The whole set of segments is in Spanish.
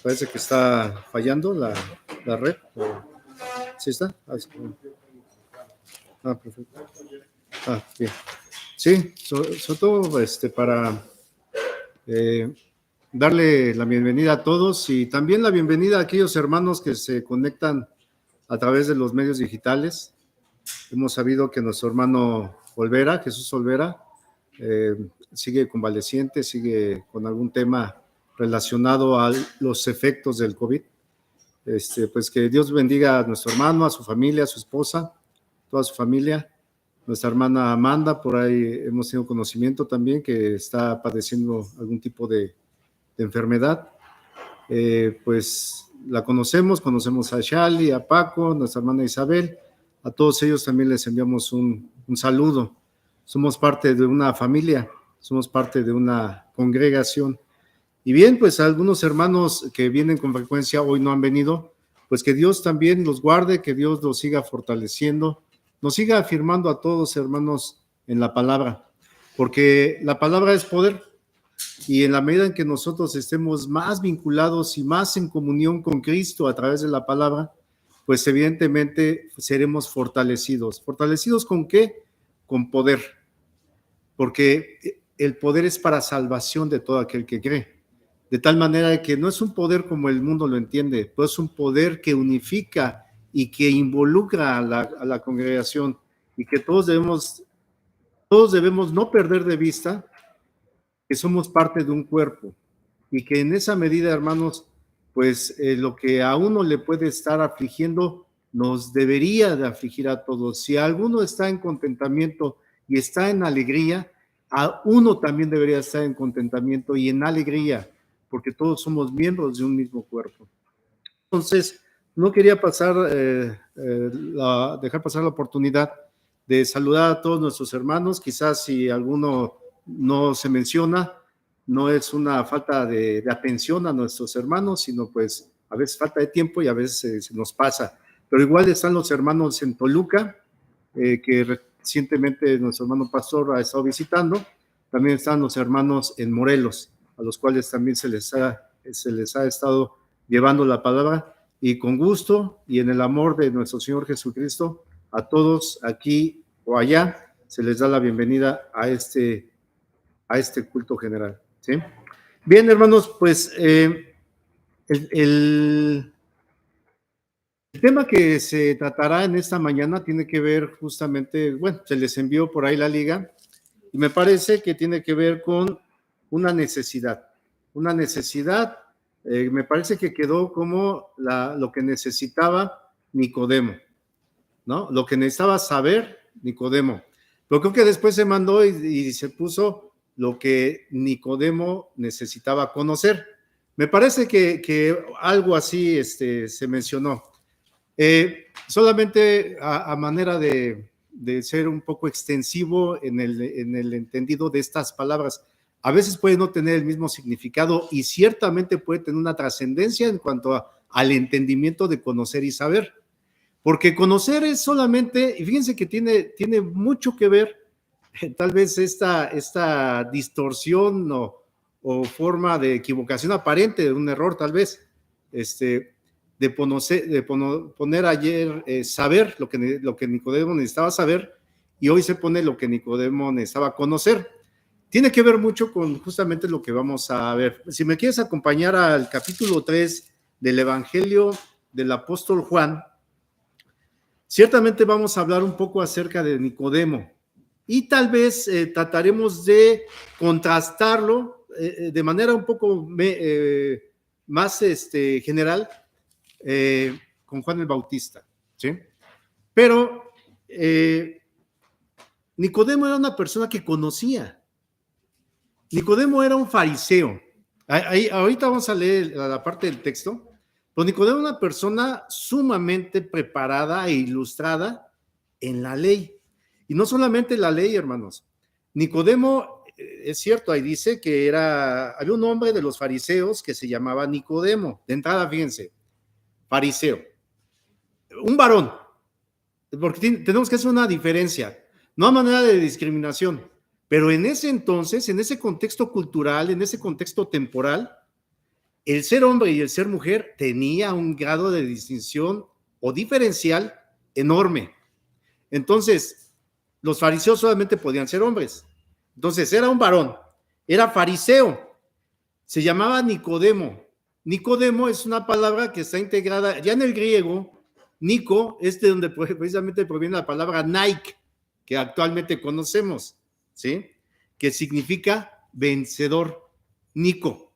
Parece que está fallando la red. ¿Sí está? Perfecto. Bien. Sí, sobre todo para darle la bienvenida a todos y también la bienvenida a aquellos hermanos que se conectan a través de los medios digitales. Hemos sabido que nuestro hermano Olvera, Jesús Olvera, sigue convaleciente, sigue con algún tema relacionado a los efectos del COVID. Pues que Dios bendiga a nuestro hermano, a su familia, a su esposa, toda su familia. Nuestra hermana Amanda, por ahí hemos tenido conocimiento también que está padeciendo algún tipo de enfermedad. Pues la conocemos a Shali, a Paco, nuestra hermana Isabel. A todos ellos también les enviamos un saludo. Somos parte de una familia, somos parte de una congregación. Y bien, pues algunos hermanos que vienen con frecuencia hoy no han venido, pues que Dios también los guarde, que Dios los siga fortaleciendo, nos siga afirmando a todos, hermanos, en la palabra, porque la palabra es poder, y en la medida en que nosotros estemos más vinculados y más en comunión con Cristo a través de la palabra, pues evidentemente seremos fortalecidos. ¿Fortalecidos con qué? Con poder, porque el poder es para salvación de todo aquel que cree. De tal manera que no es un poder como el mundo lo entiende, pues es un poder que unifica y que involucra a la congregación, y que todos debemos no perder de vista que somos parte de un cuerpo, y que en esa medida, hermanos, pues lo que a uno le puede estar afligiendo nos debería de afligir a todos. Si alguno está en contentamiento y está en alegría, a uno también debería estar en contentamiento y en alegría, porque todos somos miembros de un mismo cuerpo. Entonces, no quería dejar pasar la oportunidad de saludar a todos nuestros hermanos. Quizás si alguno no se menciona, no es una falta de atención a nuestros hermanos, sino pues a veces falta de tiempo y a veces se nos pasa. Pero igual están los hermanos en Toluca, que recientemente nuestro hermano pastor ha estado visitando. También están los hermanos en Morelos, a los cuales también se les ha estado llevando la palabra, y con gusto y en el amor de nuestro Señor Jesucristo, a todos aquí o allá se les da la bienvenida a este culto general. ¿Sí? Bien, hermanos, pues el tema que se tratará en esta mañana tiene que ver justamente, bueno, se les envió por ahí la liga, y me parece que tiene que ver con una necesidad, me parece que quedó como lo que necesitaba Nicodemo, ¿no? Lo que necesitaba saber Nicodemo. Pero creo que después se mandó y se puso lo que Nicodemo necesitaba conocer. Me parece que algo así se mencionó. Solamente a manera de ser un poco extensivo en el entendido de estas palabras, a veces puede no tener el mismo significado y ciertamente puede tener una trascendencia en cuanto al entendimiento de conocer y saber, porque conocer es solamente, y fíjense que tiene mucho que ver, tal vez esta distorsión o forma de equivocación aparente, de un error tal vez, de poner ayer saber lo que Nicodemo necesitaba saber, y hoy se pone lo que Nicodemo necesitaba conocer. Tiene que ver mucho con justamente lo que vamos a ver. Si me quieres acompañar al capítulo 3 del Evangelio del apóstol Juan, ciertamente vamos a hablar un poco acerca de Nicodemo, y tal vez trataremos de contrastarlo de manera un poco más general con Juan el Bautista, ¿sí? Pero Nicodemo era una persona que conocía. Nicodemo era un fariseo. Ahorita vamos a leer la parte del texto. Pero Nicodemo era una persona sumamente preparada e ilustrada en la ley. Y no solamente la ley, hermanos. Nicodemo, es cierto, ahí dice que había un hombre de los fariseos que se llamaba Nicodemo. De entrada, fíjense, fariseo. Un varón, porque tenemos que hacer una diferencia, no a manera de discriminación, pero en ese entonces, en ese contexto cultural, en ese contexto temporal, el ser hombre y el ser mujer tenía un grado de distinción o diferencial enorme. Entonces, los fariseos solamente podían ser hombres. Entonces, era un varón, era fariseo, se llamaba Nicodemo. Nicodemo es una palabra que está integrada ya en el griego. Nico es de donde precisamente proviene la palabra Nike, que actualmente conocemos, ¿sí? Que significa vencedor, Nico.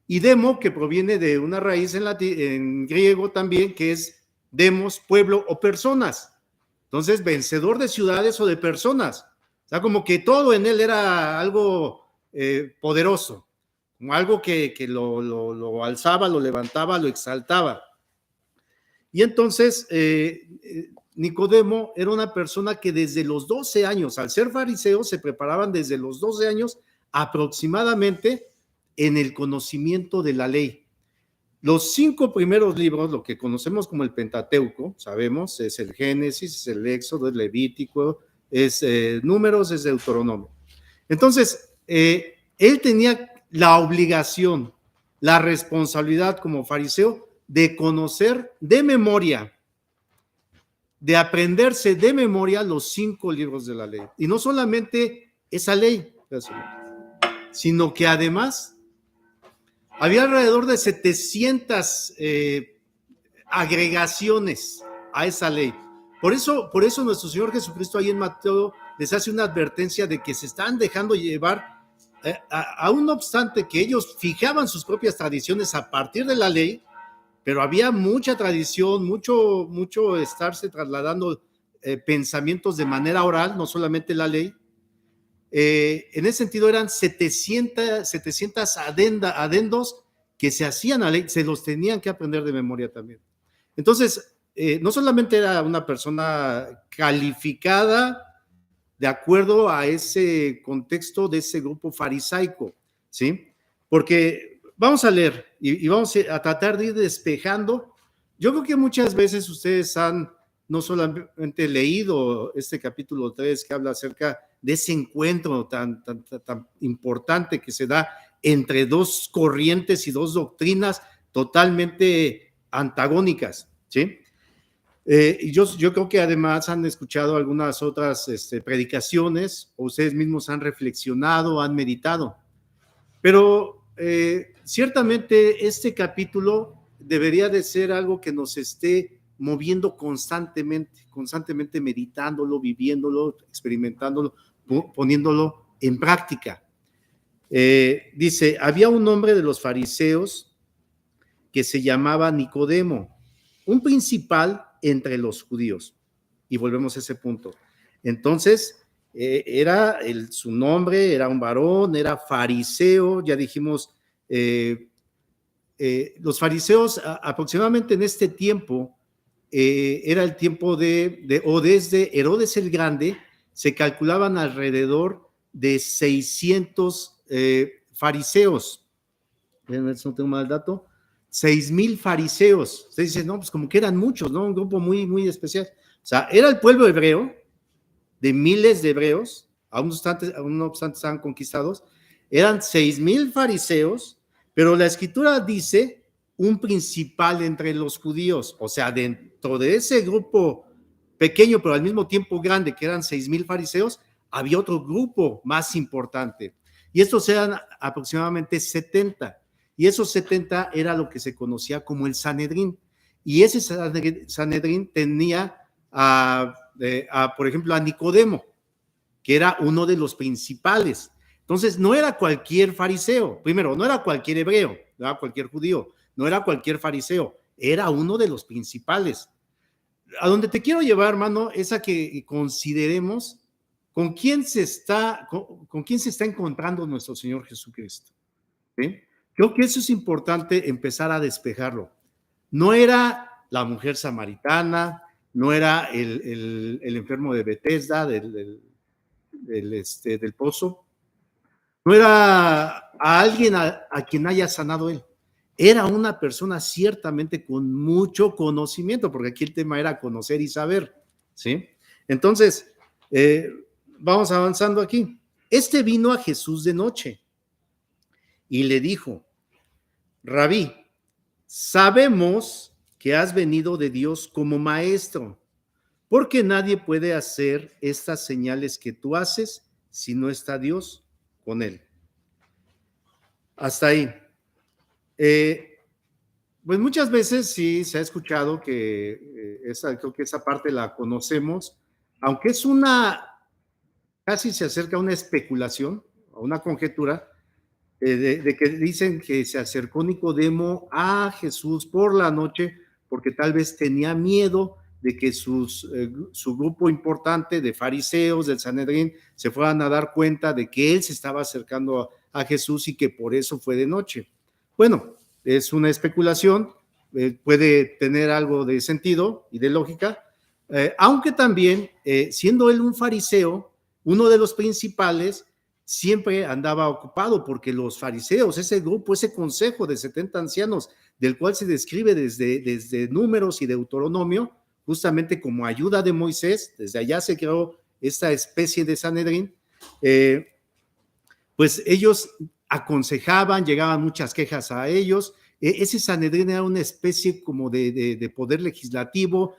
Y demo, que proviene de una raíz en griego también, que es demos, pueblo o personas. Entonces, vencedor de ciudades o de personas. O sea, como que todo en él era algo poderoso, como algo que lo alzaba, lo levantaba, lo exaltaba. Y entonces, Nicodemo era una persona que desde los 12 años, al ser fariseo, se preparaban desde los 12 años aproximadamente en el conocimiento de la ley. Los 5 primeros libros, lo que conocemos como el Pentateuco, sabemos, es el Génesis, es el Éxodo, es Levítico, es Números, es Deuteronomio. Entonces, él tenía la obligación, la responsabilidad como fariseo de conocer de memoria, de aprenderse de memoria los 5 libros de la ley. Y no solamente esa ley, sino que además había alrededor de 700 agregaciones a esa ley. Por eso nuestro Señor Jesucristo ahí en Mateo les hace una advertencia de que se están dejando llevar, aún no obstante que ellos fijaban sus propias tradiciones a partir de la ley, pero había mucha tradición, mucho estarse trasladando pensamientos de manera oral, no solamente la ley. En ese sentido eran 700 adendos que se hacían a la ley, se los tenían que aprender de memoria también. Entonces, no solamente era una persona calificada de acuerdo a ese contexto de ese grupo farisaico, ¿sí? Porque vamos a leer y vamos a tratar de ir despejando. Yo creo que muchas veces ustedes han no solamente leído este capítulo 3 que habla acerca de ese encuentro tan importante que se da entre 2 corrientes y 2 doctrinas totalmente antagónicas, ¿sí? Yo creo que además han escuchado algunas otras predicaciones, o ustedes mismos han reflexionado, han meditado, pero ciertamente este capítulo debería de ser algo que nos esté moviendo constantemente meditándolo, viviéndolo, experimentándolo, poniéndolo en práctica. Dice, había un hombre de los fariseos que se llamaba Nicodemo, un principal entre los judíos. Y volvemos a ese punto. Entonces, su nombre, era un varón, era fariseo, ya dijimos, los fariseos aproximadamente en este tiempo, era el tiempo o desde Herodes el Grande, se calculaban alrededor de 600 fariseos. No tengo mal dato. 6,000 fariseos. Usted dice, no, pues como que eran muchos, ¿no? Un grupo muy, muy especial. O sea, era el pueblo hebreo, de miles de hebreos, aún no obstante estaban conquistados, eran 6,000 fariseos, pero la escritura dice un principal entre los judíos, o sea, dentro de ese grupo pequeño, pero al mismo tiempo grande, que eran 6,000 fariseos, había otro grupo más importante, y estos eran aproximadamente 70, y esos 70 era lo que se conocía como el Sanedrín, y ese Sanedrín tenía por ejemplo, a Nicodemo, que era uno de los principales. Entonces, no era cualquier fariseo, primero, no era cualquier hebreo, no era cualquier judío, no era cualquier fariseo, era uno de los principales. A donde te quiero llevar, hermano, es a que consideremos con quién se está encontrando nuestro Señor Jesucristo. ¿Sí? Creo que eso es importante empezar a despejarlo. No era la mujer samaritana, no era el enfermo de Bethesda, del pozo, no era a alguien a quien haya sanado él, era una persona ciertamente con mucho conocimiento, porque aquí el tema era conocer y saber, ¿sí? Entonces, vamos avanzando aquí. Vino a Jesús de noche y le dijo, Rabí, sabemos que has venido de Dios como maestro, porque nadie puede hacer estas señales que tú haces si no está Dios con él. Hasta ahí. Pues muchas veces sí se ha escuchado que creo que esa parte la conocemos, aunque es casi se acerca a una especulación, a una conjetura, de que dicen que se acercó Nicodemo a Jesús por la noche porque tal vez tenía miedo de que su grupo importante de fariseos del Sanedrín se fueran a dar cuenta de que él se estaba acercando a Jesús y que por eso fue de noche. Bueno, es una especulación, puede tener algo de sentido y de lógica, aunque también, siendo él un fariseo, uno de los principales, siempre andaba ocupado porque los fariseos, ese grupo, ese consejo de 70 ancianos, del cual se describe desde Números y Deuteronomio, justamente como ayuda de Moisés, desde allá se creó esta especie de Sanedrín, pues ellos aconsejaban, llegaban muchas quejas a ellos. Ese Sanedrín era una especie como de poder legislativo,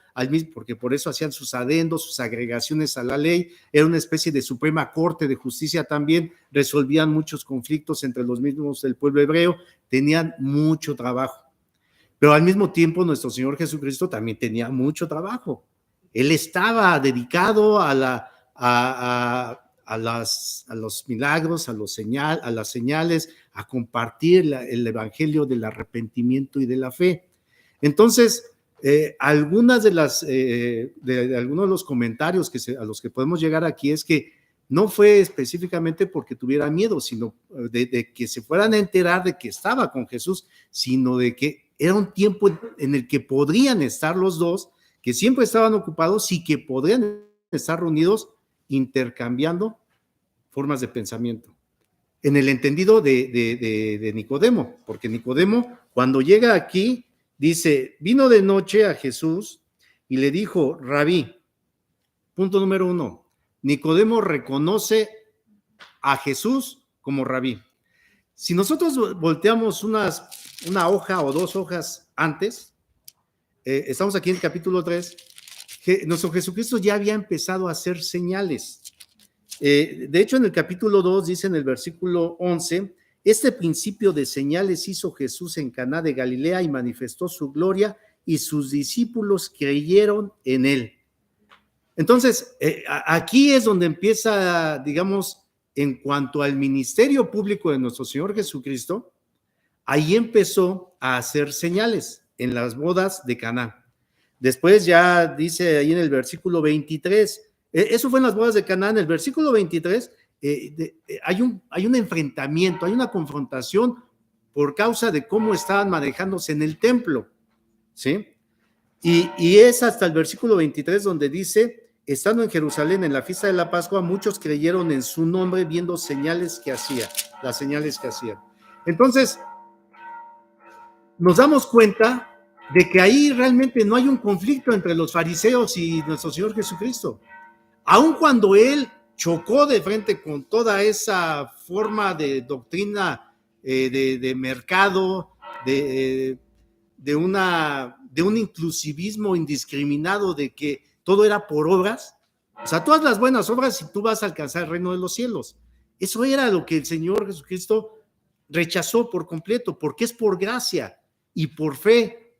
porque por eso hacían sus adendos, sus agregaciones a la ley, era una especie de Suprema Corte de Justicia también, resolvían muchos conflictos entre los mismos del pueblo hebreo, tenían mucho trabajo. Pero al mismo tiempo nuestro Señor Jesucristo también tenía mucho trabajo. Él estaba dedicado a los milagros, a las señales, a compartir el evangelio del arrepentimiento y de la fe. Entonces, algunos de los comentarios a los que podemos llegar aquí es que no fue específicamente porque tuviera miedo, sino de que se fueran a enterar de que estaba con Jesús, sino de que era un tiempo en el que podrían estar los dos, que siempre estaban ocupados y que podrían estar reunidos intercambiando formas de pensamiento. En el entendido de Nicodemo, porque Nicodemo, cuando llega aquí, dice, vino de noche a Jesús y le dijo, Rabí, punto número 1, Nicodemo reconoce a Jesús como Rabí. Si nosotros volteamos una hoja o 2 hojas antes, estamos aquí en el capítulo 3, nuestro Jesucristo ya había empezado a hacer señales. De hecho, en el capítulo 2 dice en el versículo 11, este principio de señales hizo Jesús en Caná de Galilea y manifestó su gloria y sus discípulos creyeron en él. Entonces, aquí es donde empieza, digamos, en cuanto al ministerio público de nuestro Señor Jesucristo, ahí empezó a hacer señales en las bodas de Caná. Después ya dice ahí en el versículo 23, eso fue en las bodas de Caná, en el versículo 23 hay un enfrentamiento, hay una confrontación por causa de cómo estaban manejándose en el templo, ¿sí? Y es hasta el versículo 23 donde dice, estando en Jerusalén en la fiesta de la Pascua, muchos creyeron en su nombre viendo las señales que hacía. Entonces, nos damos cuenta de que ahí realmente no hay un conflicto entre los fariseos y nuestro Señor Jesucristo. Aun cuando él chocó de frente con toda esa forma de doctrina de mercado, de un inclusivismo indiscriminado de que todo era por obras, o sea, todas las buenas obras y tú vas a alcanzar el reino de los cielos. Eso era lo que el Señor Jesucristo rechazó por completo, porque es por gracia y por fe,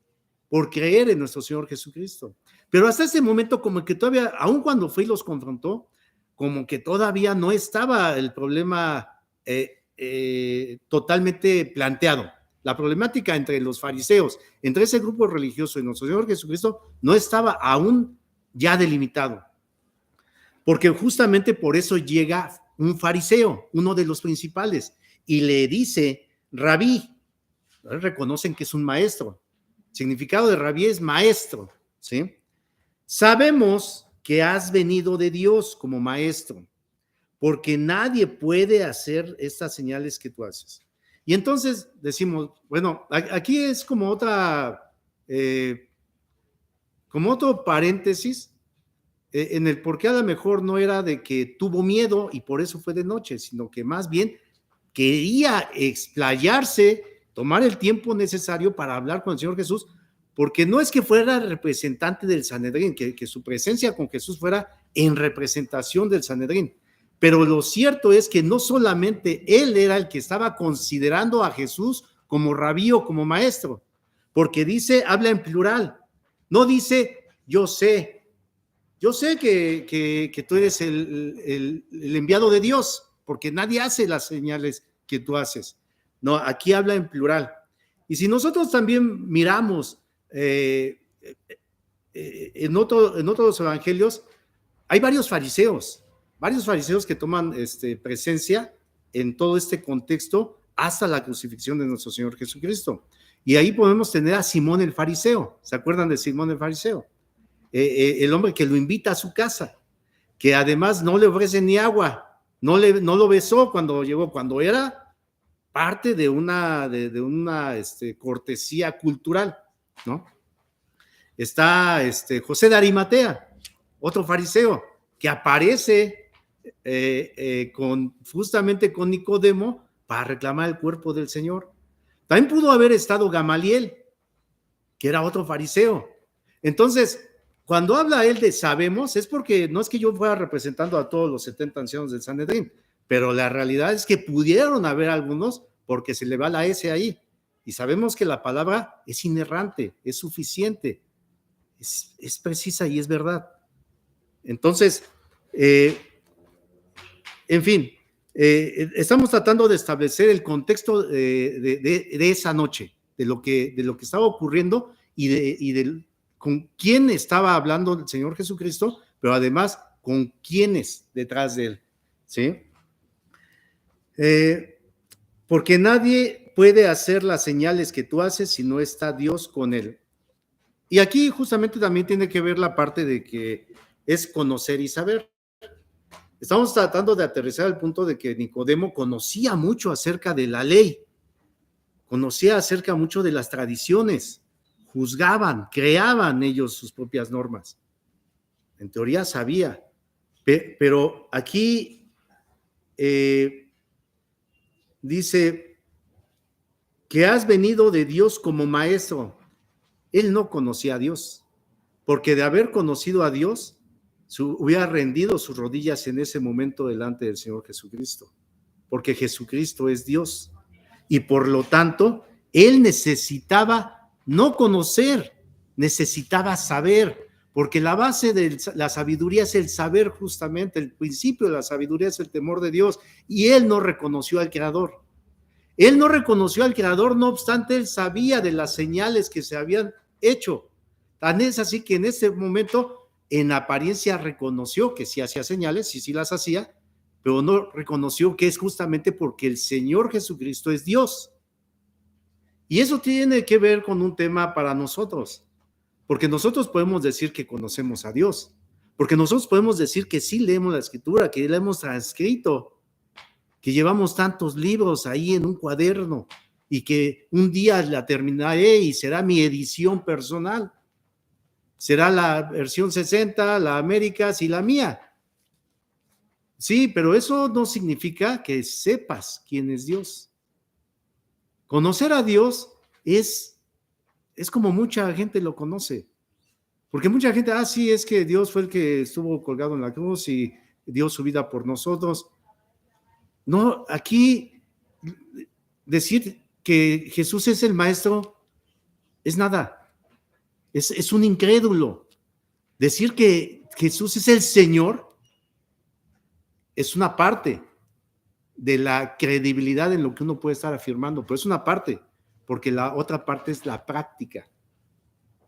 por creer en nuestro Señor Jesucristo. Pero hasta ese momento, como que todavía, aun cuando fue y los confrontó, como que todavía no estaba el problema totalmente planteado. La problemática entre los fariseos, entre ese grupo religioso y nuestro Señor Jesucristo, no estaba aún ya delimitado. Porque justamente por eso llega un fariseo, uno de los principales, y le dice, Rabí, reconocen que es un maestro. El significado de Rabí es maestro, ¿sí? Sabemos que has venido de Dios como maestro, porque nadie puede hacer estas señales que tú haces. Y entonces decimos, bueno, aquí es como otro paréntesis en el por qué a lo mejor no era de que tuvo miedo y por eso fue de noche, sino que más bien quería explayarse tomar el tiempo necesario para hablar con el Señor Jesús, porque no es que fuera representante del Sanedrín, que su presencia con Jesús fuera en representación del Sanedrín, pero lo cierto es que no solamente él era el que estaba considerando a Jesús como rabí o como maestro, porque dice, habla en plural, no dice yo sé que tú eres el enviado de Dios, porque nadie hace las señales que tú haces. No, aquí habla en plural. Y si nosotros también miramos en otros evangelios, hay varios fariseos que toman presencia en todo este contexto hasta la crucifixión de nuestro Señor Jesucristo. Y ahí podemos tener a Simón el fariseo. ¿Se acuerdan de Simón el fariseo? El hombre que lo invita a su casa, que además no le ofrece ni agua, no lo besó cuando llegó, cuando era parte de una cortesía cultural, ¿no? Está José de Arimatea, otro fariseo, que aparece justamente con Nicodemo para reclamar el cuerpo del Señor. También pudo haber estado Gamaliel, que era otro fariseo. Entonces, cuando habla él de sabemos, es porque no es que yo fuera representando a todos los 70 ancianos del Sanedrín, pero la realidad es que pudieron haber algunos porque se le va la S ahí. Y sabemos que la palabra es inerrante, es suficiente, es precisa y es verdad. Entonces, en fin, estamos tratando de establecer el contexto de esa noche, de lo que estaba ocurriendo y con quién estaba hablando el Señor Jesucristo, pero además con quiénes detrás de él, ¿sí? Porque nadie puede hacer las señales que tú haces si no está Dios con él. Y aquí justamente también tiene que ver la parte de que es conocer y saber. Estamos tratando de aterrizar al punto de que Nicodemo conocía mucho acerca de la ley, conocía acerca mucho de las tradiciones, juzgaban, creaban ellos sus propias normas. En teoría sabía, pero aquí dice que has venido de Dios como maestro. Él no conocía a Dios, porque de haber conocido a Dios, hubiera rendido sus rodillas en ese momento delante del Señor Jesucristo, porque Jesucristo es Dios. Y por lo tanto, él necesitaba no conocer, necesitaba saber, porque la base de la sabiduría es el saber justamente, el principio de la sabiduría es el temor de Dios, y él no reconoció al Creador. Él no reconoció al Creador, no obstante, él sabía de las señales que se habían hecho. Tan es así que en ese momento, en apariencia reconoció que sí hacía señales, y sí las hacía, pero no reconoció que es justamente porque el Señor Jesucristo es Dios. Y eso tiene que ver con un tema para nosotros, porque nosotros podemos decir que conocemos a Dios, porque nosotros podemos decir que sí leemos la Escritura, que la hemos transcrito, que llevamos tantos libros ahí en un cuaderno y que un día la terminaré y será mi edición personal. Será la versión 60, la Américas y la mía. Sí, pero eso no significa que sepas quién es Dios. Conocer a Dios es como mucha gente lo conoce. Porque mucha gente, sí, es que Dios fue el que estuvo colgado en la cruz y dio su vida por nosotros. No, aquí decir que Jesús es el maestro es nada, es un incrédulo. Decir que Jesús es el Señor es una parte de la credibilidad en lo que uno puede estar afirmando, pero es una parte, porque la otra parte es la práctica,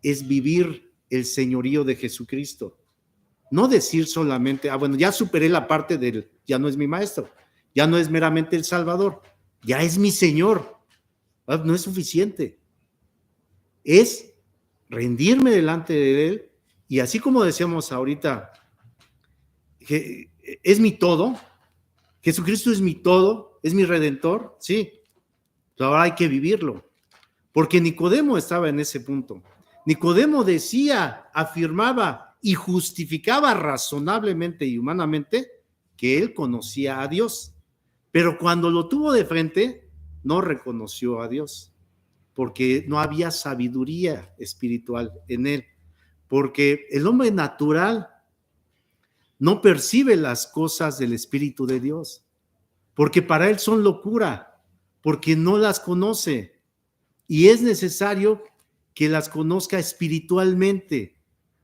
es vivir el señorío de Jesucristo. No decir solamente, bueno, ya superé la parte del, ya no es mi maestro, ya no es meramente el Salvador, ya es mi Señor. No es suficiente. Es rendirme delante de Él y así como decíamos ahorita, que es mi todo, Jesucristo es mi todo, es mi Redentor, sí, pero ahora hay que vivirlo, porque Nicodemo estaba en ese punto. Nicodemo decía, afirmaba y justificaba razonablemente y humanamente que él conocía a Dios, pero cuando lo tuvo de frente, no reconoció a Dios. porque no había sabiduría espiritual en él, porque el hombre natural no percibe las cosas del Espíritu de Dios, porque para él son locura, porque no las conoce, y es necesario que las conozca espiritualmente,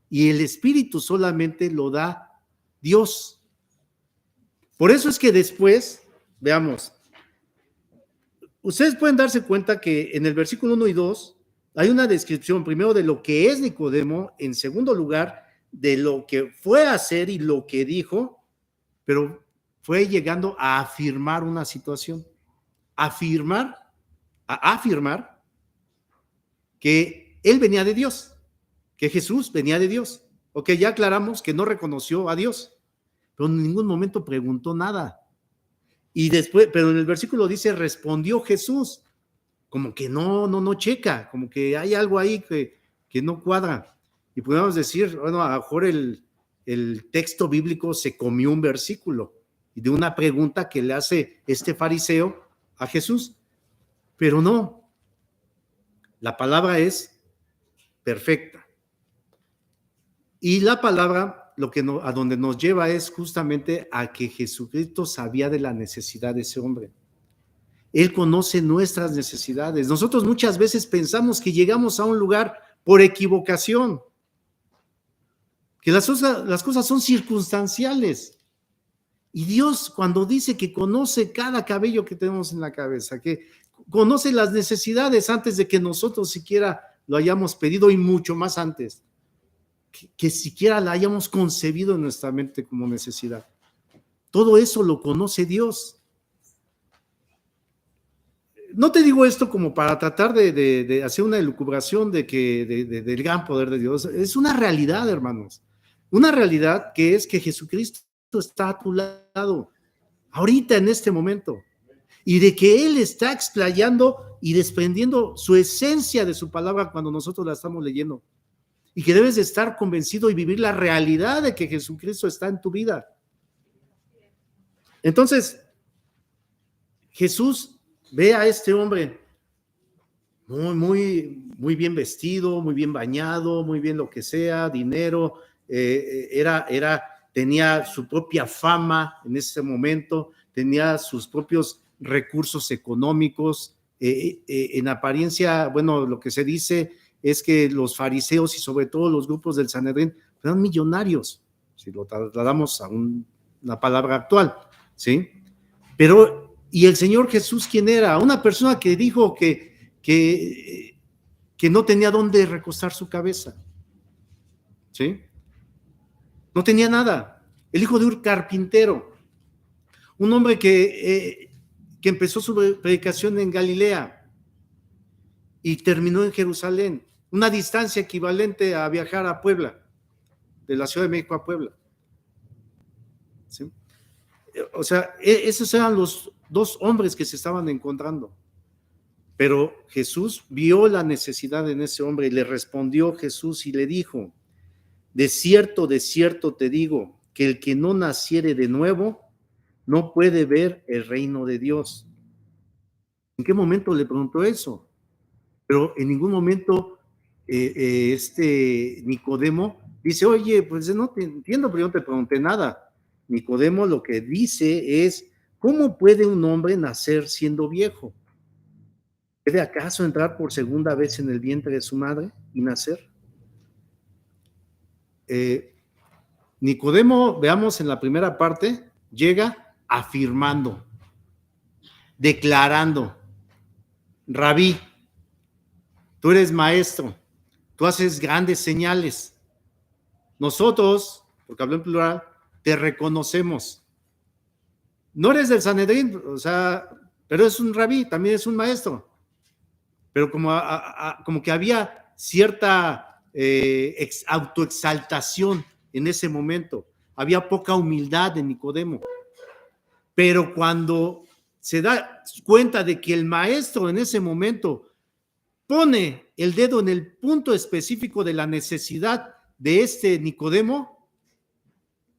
y el Espíritu solamente lo da Dios. Por eso es que después, veamos, ustedes pueden darse cuenta que en el versículo 1 y 2 hay una descripción primero de lo que es Nicodemo, en segundo lugar de lo que fue a hacer y lo que dijo, pero fue llegando a afirmar una situación, a afirmar que él venía de Dios, que Jesús venía de Dios. Ok, ya aclaramos que no reconoció a Dios, pero en ningún momento preguntó nada. Y después, pero en el versículo dice, respondió Jesús, como que no checa, como que hay algo ahí que no cuadra. Y podemos decir, bueno, a lo mejor el texto bíblico se comió un versículo y de una pregunta que le hace este fariseo a Jesús, pero no, la palabra es perfecta. Y la palabra, a donde nos lleva es justamente a que Jesucristo sabía de la necesidad de ese hombre. Él conoce nuestras necesidades. Nosotros muchas veces pensamos que llegamos a un lugar por equivocación, que las cosas son circunstanciales. Y Dios, cuando dice que conoce cada cabello que tenemos en la cabeza, que conoce las necesidades antes de que nosotros siquiera lo hayamos pedido y mucho más antes, que siquiera la hayamos concebido en nuestra mente como necesidad. Todo eso lo conoce Dios. No te digo esto como para tratar de hacer una elucubración del gran poder de Dios. Es una realidad, hermanos. Una realidad que es que Jesucristo está a tu lado, ahorita en este momento. Y de que Él está explayando y desprendiendo su esencia de su palabra cuando nosotros la estamos leyendo. Y que debes de estar convencido y vivir la realidad de que Jesucristo está en tu vida. Entonces, Jesús ve a este hombre muy bien vestido, muy bien bañado, muy bien lo que sea, dinero, tenía su propia fama en ese momento, tenía sus propios recursos económicos, en apariencia, bueno, lo que se dice es que los fariseos y sobre todo los grupos del Sanedrín eran millonarios, si lo trasladamos a una palabra actual, ¿sí? Pero, ¿y el Señor Jesús quién era? Una persona que dijo que no tenía dónde recostar su cabeza, ¿sí? No tenía nada. El hijo de un carpintero, un hombre que empezó su predicación en Galilea y terminó en Jerusalén, una distancia equivalente a viajar a Puebla, de la Ciudad de México a Puebla, ¿sí? O sea, esos eran los dos hombres que se estaban encontrando. Pero Jesús vio la necesidad en ese hombre y le respondió Jesús y le dijo, de cierto te digo, que el que no naciere de nuevo no puede ver el reino de Dios. ¿En qué momento le preguntó eso? Pero en ningún momento este Nicodemo dice, oye, pues no te entiendo, pero yo no te pregunté nada. Nicodemo lo que dice es, ¿cómo puede un hombre nacer siendo viejo? ¿Puede acaso entrar por segunda vez en el vientre de su madre y nacer? Nicodemo, veamos en la primera parte, llega afirmando, declarando, Rabí, tú eres maestro, tú haces grandes señales. Nosotros, porque hablo en plural, te reconocemos. No eres del Sanedrín, o sea, pero es un rabí, también es un maestro. Pero como que había cierta autoexaltación en ese momento, había poca humildad en Nicodemo. Pero cuando se da cuenta de que el maestro en ese momento pone el dedo en el punto específico de la necesidad de este Nicodemo,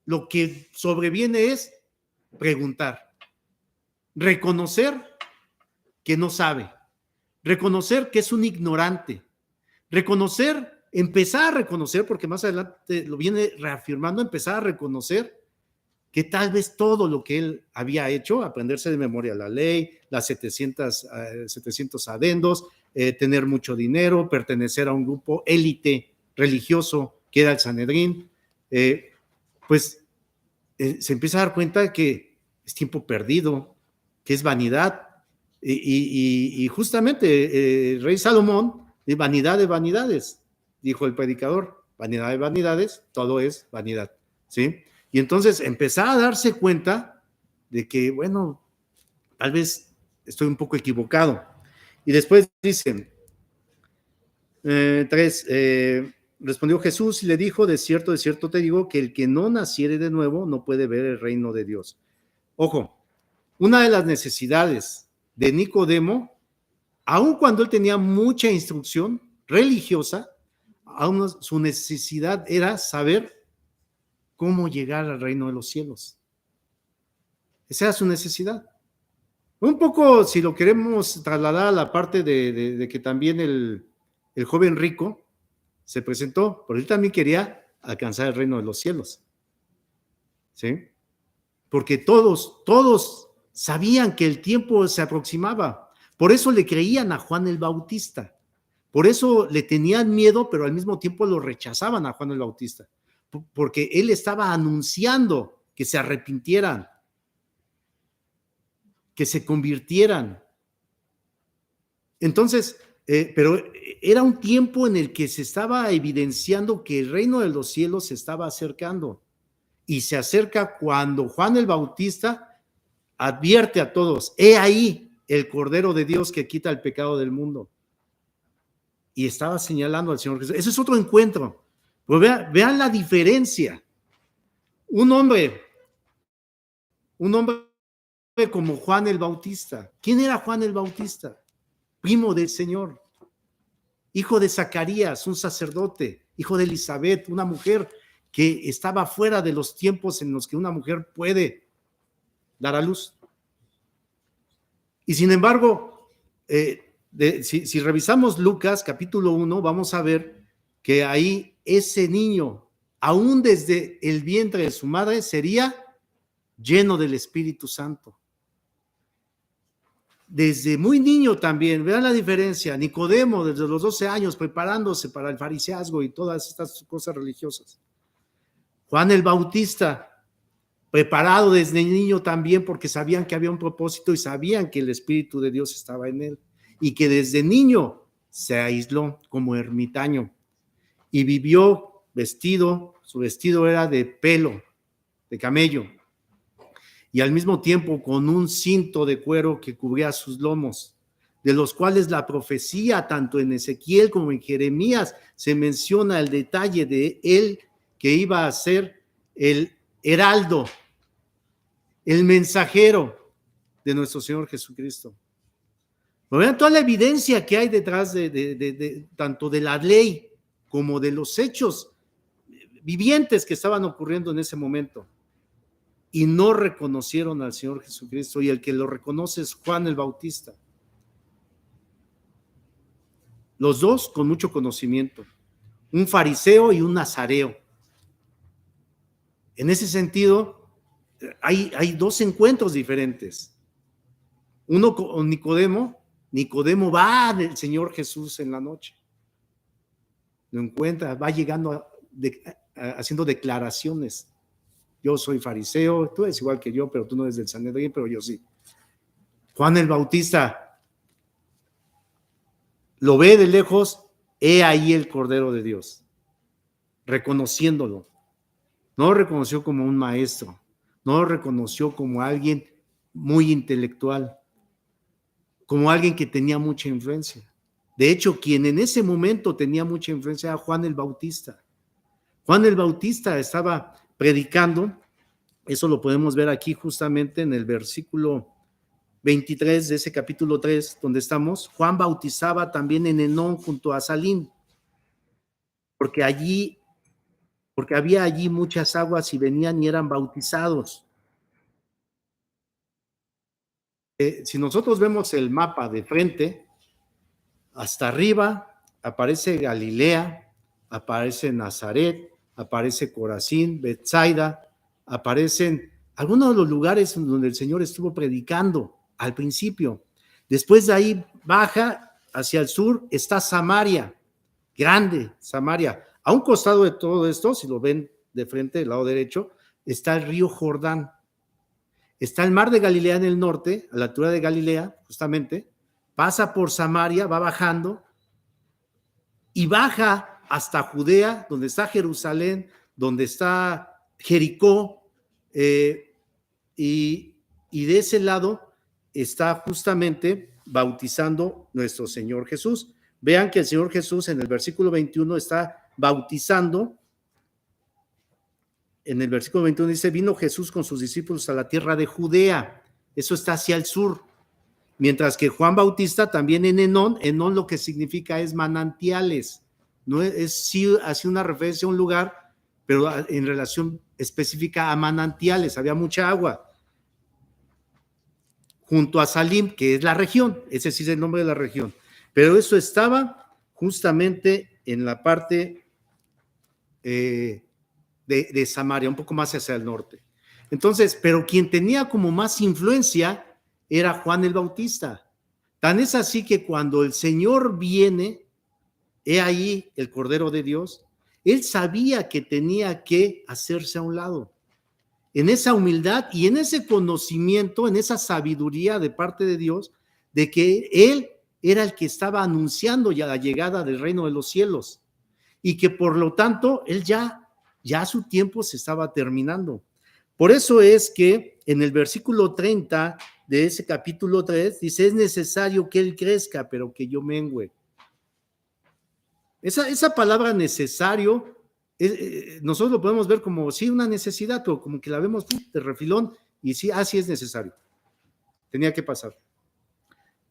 lo que sobreviene es preguntar, reconocer que no sabe, reconocer que es un ignorante, reconocer, empezar a reconocer, porque más adelante lo viene reafirmando, empezar a reconocer que tal vez todo lo que él había hecho, aprenderse de memoria la ley, las 700 adendos, tener mucho dinero, pertenecer a un grupo élite religioso que era el Sanedrín, pues se empieza a dar cuenta de que es tiempo perdido, que es vanidad, y justamente el rey Salomón, vanidad de vanidades, dijo el predicador, vanidad de vanidades, todo es vanidad, ¿sí? Y entonces empezar a darse cuenta de que, bueno, tal vez estoy un poco equivocado. Y después dicen, 3, respondió Jesús y le dijo, de cierto te digo, que el que no naciere de nuevo no puede ver el reino de Dios. Ojo, una de las necesidades de Nicodemo, aun cuando él tenía mucha instrucción religiosa, aún su necesidad era saber cómo llegar al reino de los cielos. Esa era su necesidad. Un poco, si lo queremos trasladar a la parte de que también el joven rico se presentó, pero él también quería alcanzar el reino de los cielos. ¿Sí? Porque todos sabían que el tiempo se aproximaba. Por eso le creían a Juan el Bautista. Por eso le tenían miedo, pero al mismo tiempo lo rechazaban a Juan el Bautista. Porque él estaba anunciando que se arrepintieran, que se convirtieran. Entonces, pero era un tiempo en el que se estaba evidenciando que el reino de los cielos se estaba acercando. Y se acerca cuando Juan el Bautista advierte a todos, he ahí el Cordero de Dios que quita el pecado del mundo. Y estaba señalando al Señor Jesús. Ese es otro encuentro. Pues vean la diferencia. Un hombre como Juan el Bautista. ¿Quién era Juan el Bautista? Primo del Señor. Hijo de Zacarías, un sacerdote. Hijo de Elizabeth, una mujer que estaba fuera de los tiempos en los que una mujer puede dar a luz. Y sin embargo, si revisamos Lucas capítulo 1, vamos a ver que ahí ese niño, aún desde el vientre de su madre, sería lleno del Espíritu Santo. Desde muy niño también, vean la diferencia, Nicodemo desde los 12 años preparándose para el fariseazgo y todas estas cosas religiosas. Juan el Bautista, preparado desde niño también porque sabían que había un propósito y sabían que el Espíritu de Dios estaba en él y que desde niño se aisló como ermitaño y vivió vestido, su vestido era de pelo, de camello, y al mismo tiempo con un cinto de cuero que cubría sus lomos, de los cuales la profecía, tanto en Ezequiel como en Jeremías, se menciona el detalle de él que iba a ser el heraldo, el mensajero de nuestro Señor Jesucristo. Pero vean toda la evidencia que hay detrás de tanto de la ley como de los hechos vivientes que estaban ocurriendo en ese momento. Y no reconocieron al Señor Jesucristo, y el que lo reconoce es Juan el Bautista. Los dos con mucho conocimiento, un fariseo y un nazareo. En ese sentido, hay dos encuentros diferentes. Uno con Nicodemo va del Señor Jesús en la noche. Lo encuentra, va llegando haciendo declaraciones. Yo soy fariseo, tú eres igual que yo, pero tú no eres del Sanedrín, pero yo sí. Juan el Bautista lo ve de lejos, he ahí el Cordero de Dios, reconociéndolo. No lo reconoció como un maestro, no lo reconoció como alguien muy intelectual, como alguien que tenía mucha influencia. De hecho, quien en ese momento tenía mucha influencia era Juan el Bautista. Juan el Bautista estaba predicando, eso lo podemos ver aquí justamente en el versículo 23 de ese capítulo 3 donde estamos. Juan bautizaba también en Enón junto a Salim, porque había allí muchas aguas y venían y eran bautizados. Si nosotros vemos el mapa de frente, hasta arriba aparece Galilea, aparece Nazaret, aparece Corazín, Betsaida, aparecen algunos de los lugares donde el Señor estuvo predicando al principio. Después de ahí baja hacia el sur, está Samaria, grande Samaria. A un costado de todo esto, si lo ven de frente, del lado derecho, está el río Jordán. Está el mar de Galilea en el norte, a la altura de Galilea, justamente, pasa por Samaria, va bajando y baja hasta Judea, donde está Jerusalén, donde está Jericó, y de ese lado está justamente bautizando nuestro Señor Jesús. Vean que el Señor Jesús en el versículo 21 está bautizando. En el versículo 21 dice, vino Jesús con sus discípulos a la tierra de Judea. Eso está hacia el sur. Mientras que Juan Bautista también en Enón lo que significa es manantiales. No es sí hace una referencia a un lugar, pero en relación específica a manantiales, había mucha agua. Junto a Salim, que es la región, ese sí es el nombre de la región. Pero eso estaba justamente en la parte de Samaria, un poco más hacia el norte. Entonces, pero quien tenía como más influencia era Juan el Bautista. Tan es así que cuando el Señor viene, he ahí el Cordero de Dios, él sabía que tenía que hacerse a un lado. En esa humildad y en ese conocimiento, en esa sabiduría de parte de Dios, de que él era el que estaba anunciando ya la llegada del reino de los cielos y que por lo tanto él ya su tiempo se estaba terminando. Por eso es que en el versículo 30 de ese capítulo 3 dice, es necesario que él crezca, pero que yo mengüe. Esa palabra necesario, nosotros lo podemos ver como sí una necesidad, pero como que la vemos de refilón y sí, así es necesario. Tenía que pasar.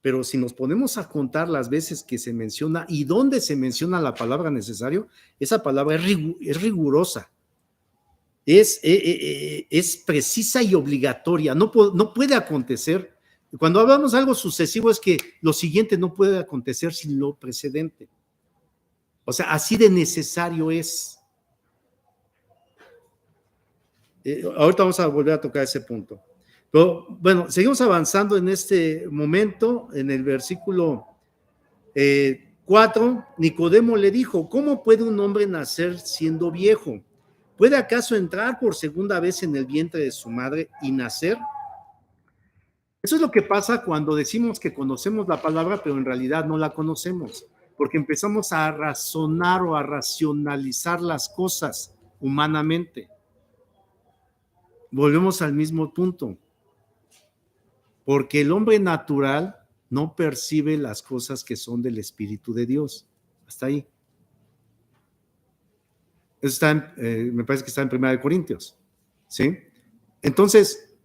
Pero si nos ponemos a contar las veces que se menciona y dónde se menciona la palabra necesario, esa palabra es rigurosa, es precisa y obligatoria, no puede acontecer. Cuando hablamos de algo sucesivo es que lo siguiente no puede acontecer sin lo precedente. O sea, así de necesario es. Ahorita vamos a volver a tocar ese punto. Pero bueno, seguimos avanzando en este momento, en el versículo 4, Nicodemo le dijo, ¿cómo puede un hombre nacer siendo viejo? ¿Puede acaso entrar por segunda vez en el vientre de su madre y nacer? Eso es lo que pasa cuando decimos que conocemos la palabra, pero en realidad no la conocemos, porque empezamos a razonar o a racionalizar las cosas humanamente. Volvemos al mismo punto, porque el hombre natural no percibe las cosas que son del Espíritu de Dios. Hasta ahí. Eso está me parece que está en 1 Corintios, ¿sí? Entonces,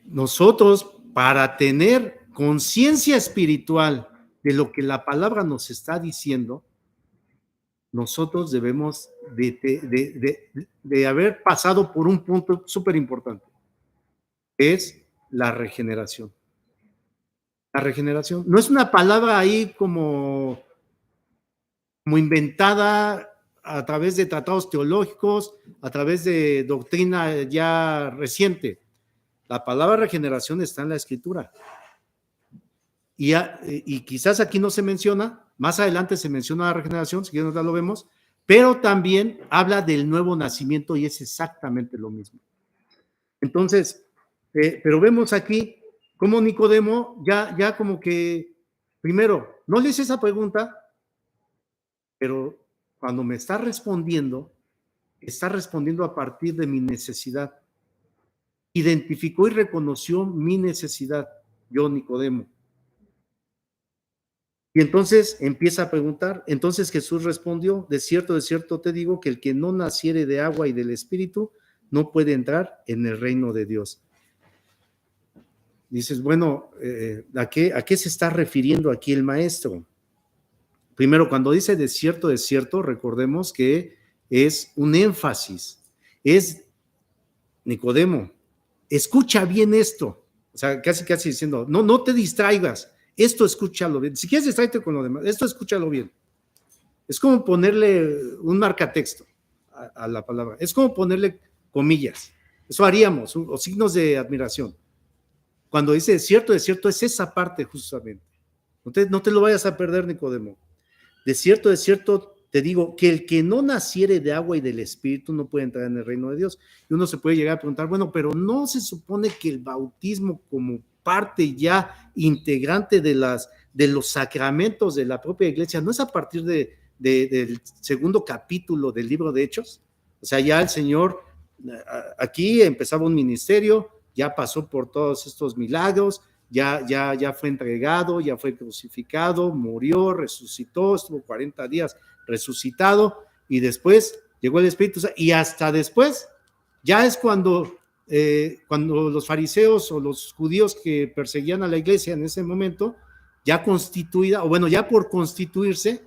nosotros, para tener conciencia espiritual de lo que la palabra nos está diciendo, nosotros debemos de haber pasado por un punto súper importante, es la regeneración. La regeneración no es una palabra ahí como inventada a través de tratados teológicos, a través de doctrina ya reciente. La palabra regeneración está en la Escritura. Y quizás aquí no se menciona, más adelante se menciona la regeneración, si quieren ya lo vemos, pero también habla del nuevo nacimiento y es exactamente lo mismo. Entonces, pero vemos aquí cómo Nicodemo ya como que, primero, no le hice esa pregunta, pero cuando me está respondiendo a partir de mi necesidad. Identificó y reconoció mi necesidad, yo, Nicodemo. Y entonces empieza a preguntar. Entonces Jesús respondió, de cierto te digo que el que no naciere de agua y del Espíritu no puede entrar en el reino de Dios. Dices, bueno, ¿a qué se está refiriendo aquí el maestro? Primero, cuando dice de cierto, recordemos que es un énfasis. Es Nicodemo, escucha bien esto. O sea, casi diciendo, no te distraigas. Esto escúchalo bien. Si quieres distraerte con lo demás, esto escúchalo bien. Es como ponerle un marcatexto a la palabra. Es como ponerle comillas. Eso haríamos, o signos de admiración. Cuando dice de cierto, es esa parte justamente. No te lo vayas a perder, Nicodemo. De cierto, te digo que el que no naciere de agua y del Espíritu no puede entrar en el reino de Dios. Y uno se puede llegar a preguntar, bueno, pero ¿no se supone que el bautismo como parte ya integrante de los sacramentos de la propia iglesia no es a partir del segundo capítulo del libro de Hechos? O sea, ya el Señor aquí empezaba un ministerio, ya pasó por todos estos milagros, ya fue entregado, ya fue crucificado, murió, resucitó, estuvo 40 días resucitado y después llegó el Espíritu Santo y hasta después ya es cuando los fariseos o los judíos que perseguían a la iglesia en ese momento, ya constituida, o bueno, ya por constituirse,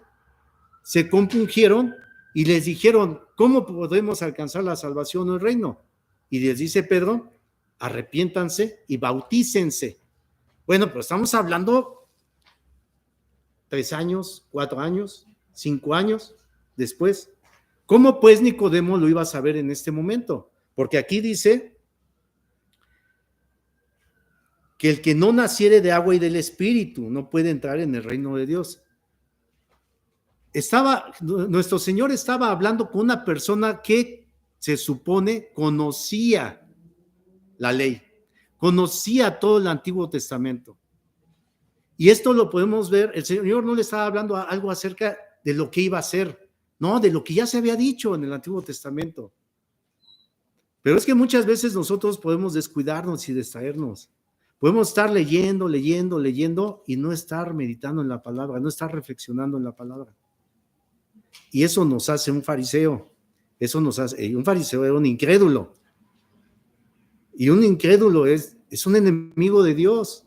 se compungieron y les dijeron, ¿cómo podemos alcanzar la salvación o el reino? Y les dice Pedro, arrepiéntanse y bautícense. Bueno, pero estamos hablando 3 años, 4 años, 5 años después. ¿Cómo pues Nicodemo lo iba a saber en este momento? Porque aquí dice que el que no naciere de agua y del Espíritu no puede entrar en el reino de Dios. Nuestro Señor estaba hablando con una persona que se supone conocía la ley, conocía todo el Antiguo Testamento. Y esto lo podemos ver, el Señor no le estaba hablando algo acerca de lo que iba a hacer, no, de lo que ya se había dicho en el Antiguo Testamento. Pero es que muchas veces nosotros podemos descuidarnos y distraernos. Podemos estar leyendo y no estar meditando en la palabra, no estar reflexionando en la palabra. Y eso nos hace un fariseo. Un fariseo era un incrédulo. Y un incrédulo es un enemigo de Dios.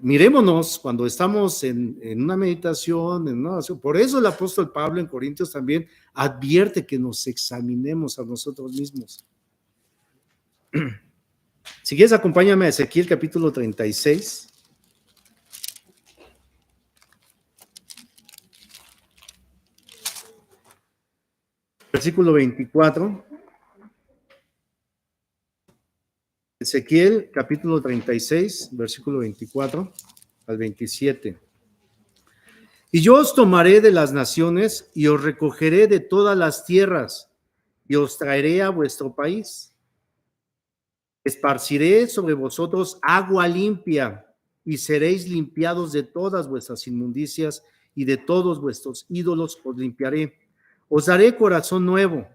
Mirémonos cuando estamos en una meditación, en una oración. Por eso el apóstol Pablo en Corintios también advierte que nos examinemos a nosotros mismos. Si quieres, acompáñame a Ezequiel capítulo 36. Versículo 24. Ezequiel capítulo 36, versículo 24 al 27. Y yo os tomaré de las naciones y os recogeré de todas las tierras y os traeré a vuestro país. Esparciré sobre vosotros agua limpia y seréis limpiados de todas vuestras inmundicias y de todos vuestros ídolos os limpiaré. Os daré corazón nuevo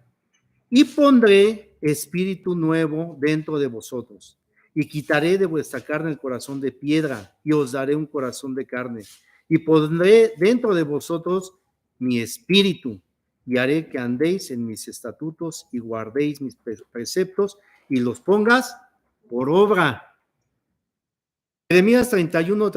y pondré espíritu nuevo dentro de vosotros y quitaré de vuestra carne el corazón de piedra y os daré un corazón de carne y pondré dentro de vosotros mi espíritu y haré que andéis en mis estatutos y guardéis mis preceptos y los pongas por obra. Jeremías 31.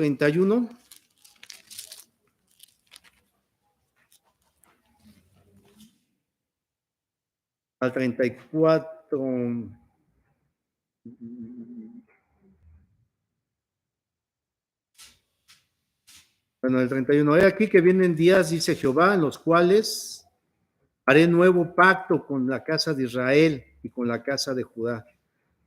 Al 34. Bueno, el 31. He aquí que vienen días, dice Jehová, en los cuales haré nuevo pacto con la casa de Israel y con la casa de Judá,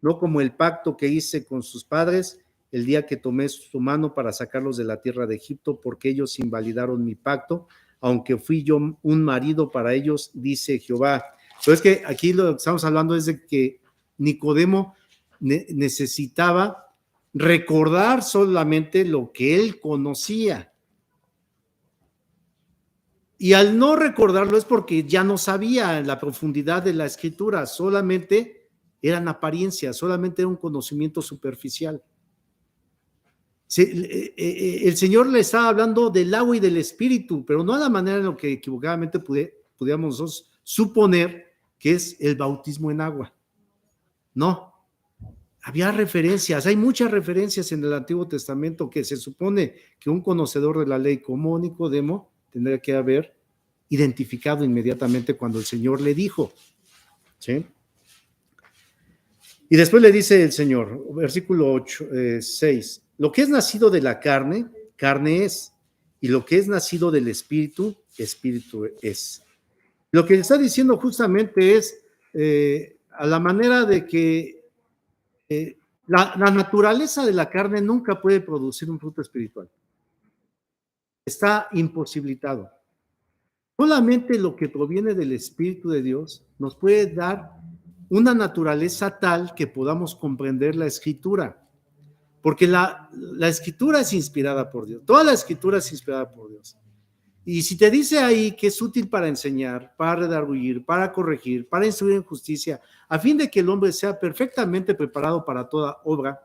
no como el pacto que hice con sus padres el día que tomé su mano para sacarlos de la tierra de Egipto, porque ellos invalidaron mi pacto, aunque fui yo un marido para ellos, dice Jehová. Pero es que aquí lo que estamos hablando es de que Nicodemo necesitaba recordar solamente lo que él conocía. Y al no recordarlo es porque ya no sabía la profundidad de la escritura, solamente eran apariencias, solamente era un conocimiento superficial. El Señor le estaba hablando del agua y del espíritu, pero no a la manera en lo que equivocadamente pudiéramos nosotros suponer que es el bautismo en agua. No, había referencias, hay muchas referencias en el Antiguo Testamento que se supone que un conocedor de la ley como Nicodemo tendría que haber identificado inmediatamente cuando el Señor le dijo, ¿sí? Y después le dice el Señor, versículo 6, lo que es nacido de la carne, carne es, y lo que es nacido del espíritu, espíritu es. Lo que está diciendo justamente es a la manera de que la naturaleza de la carne nunca puede producir un fruto espiritual. Está imposibilitado. Solamente lo que proviene del Espíritu de Dios nos puede dar una naturaleza tal que podamos comprender la Escritura. Porque la Escritura es inspirada por Dios. Toda la Escritura es inspirada por Dios. Y si te dice ahí que es útil para enseñar, para redarguir, para corregir, para instruir en justicia, a fin de que el hombre sea perfectamente preparado para toda obra,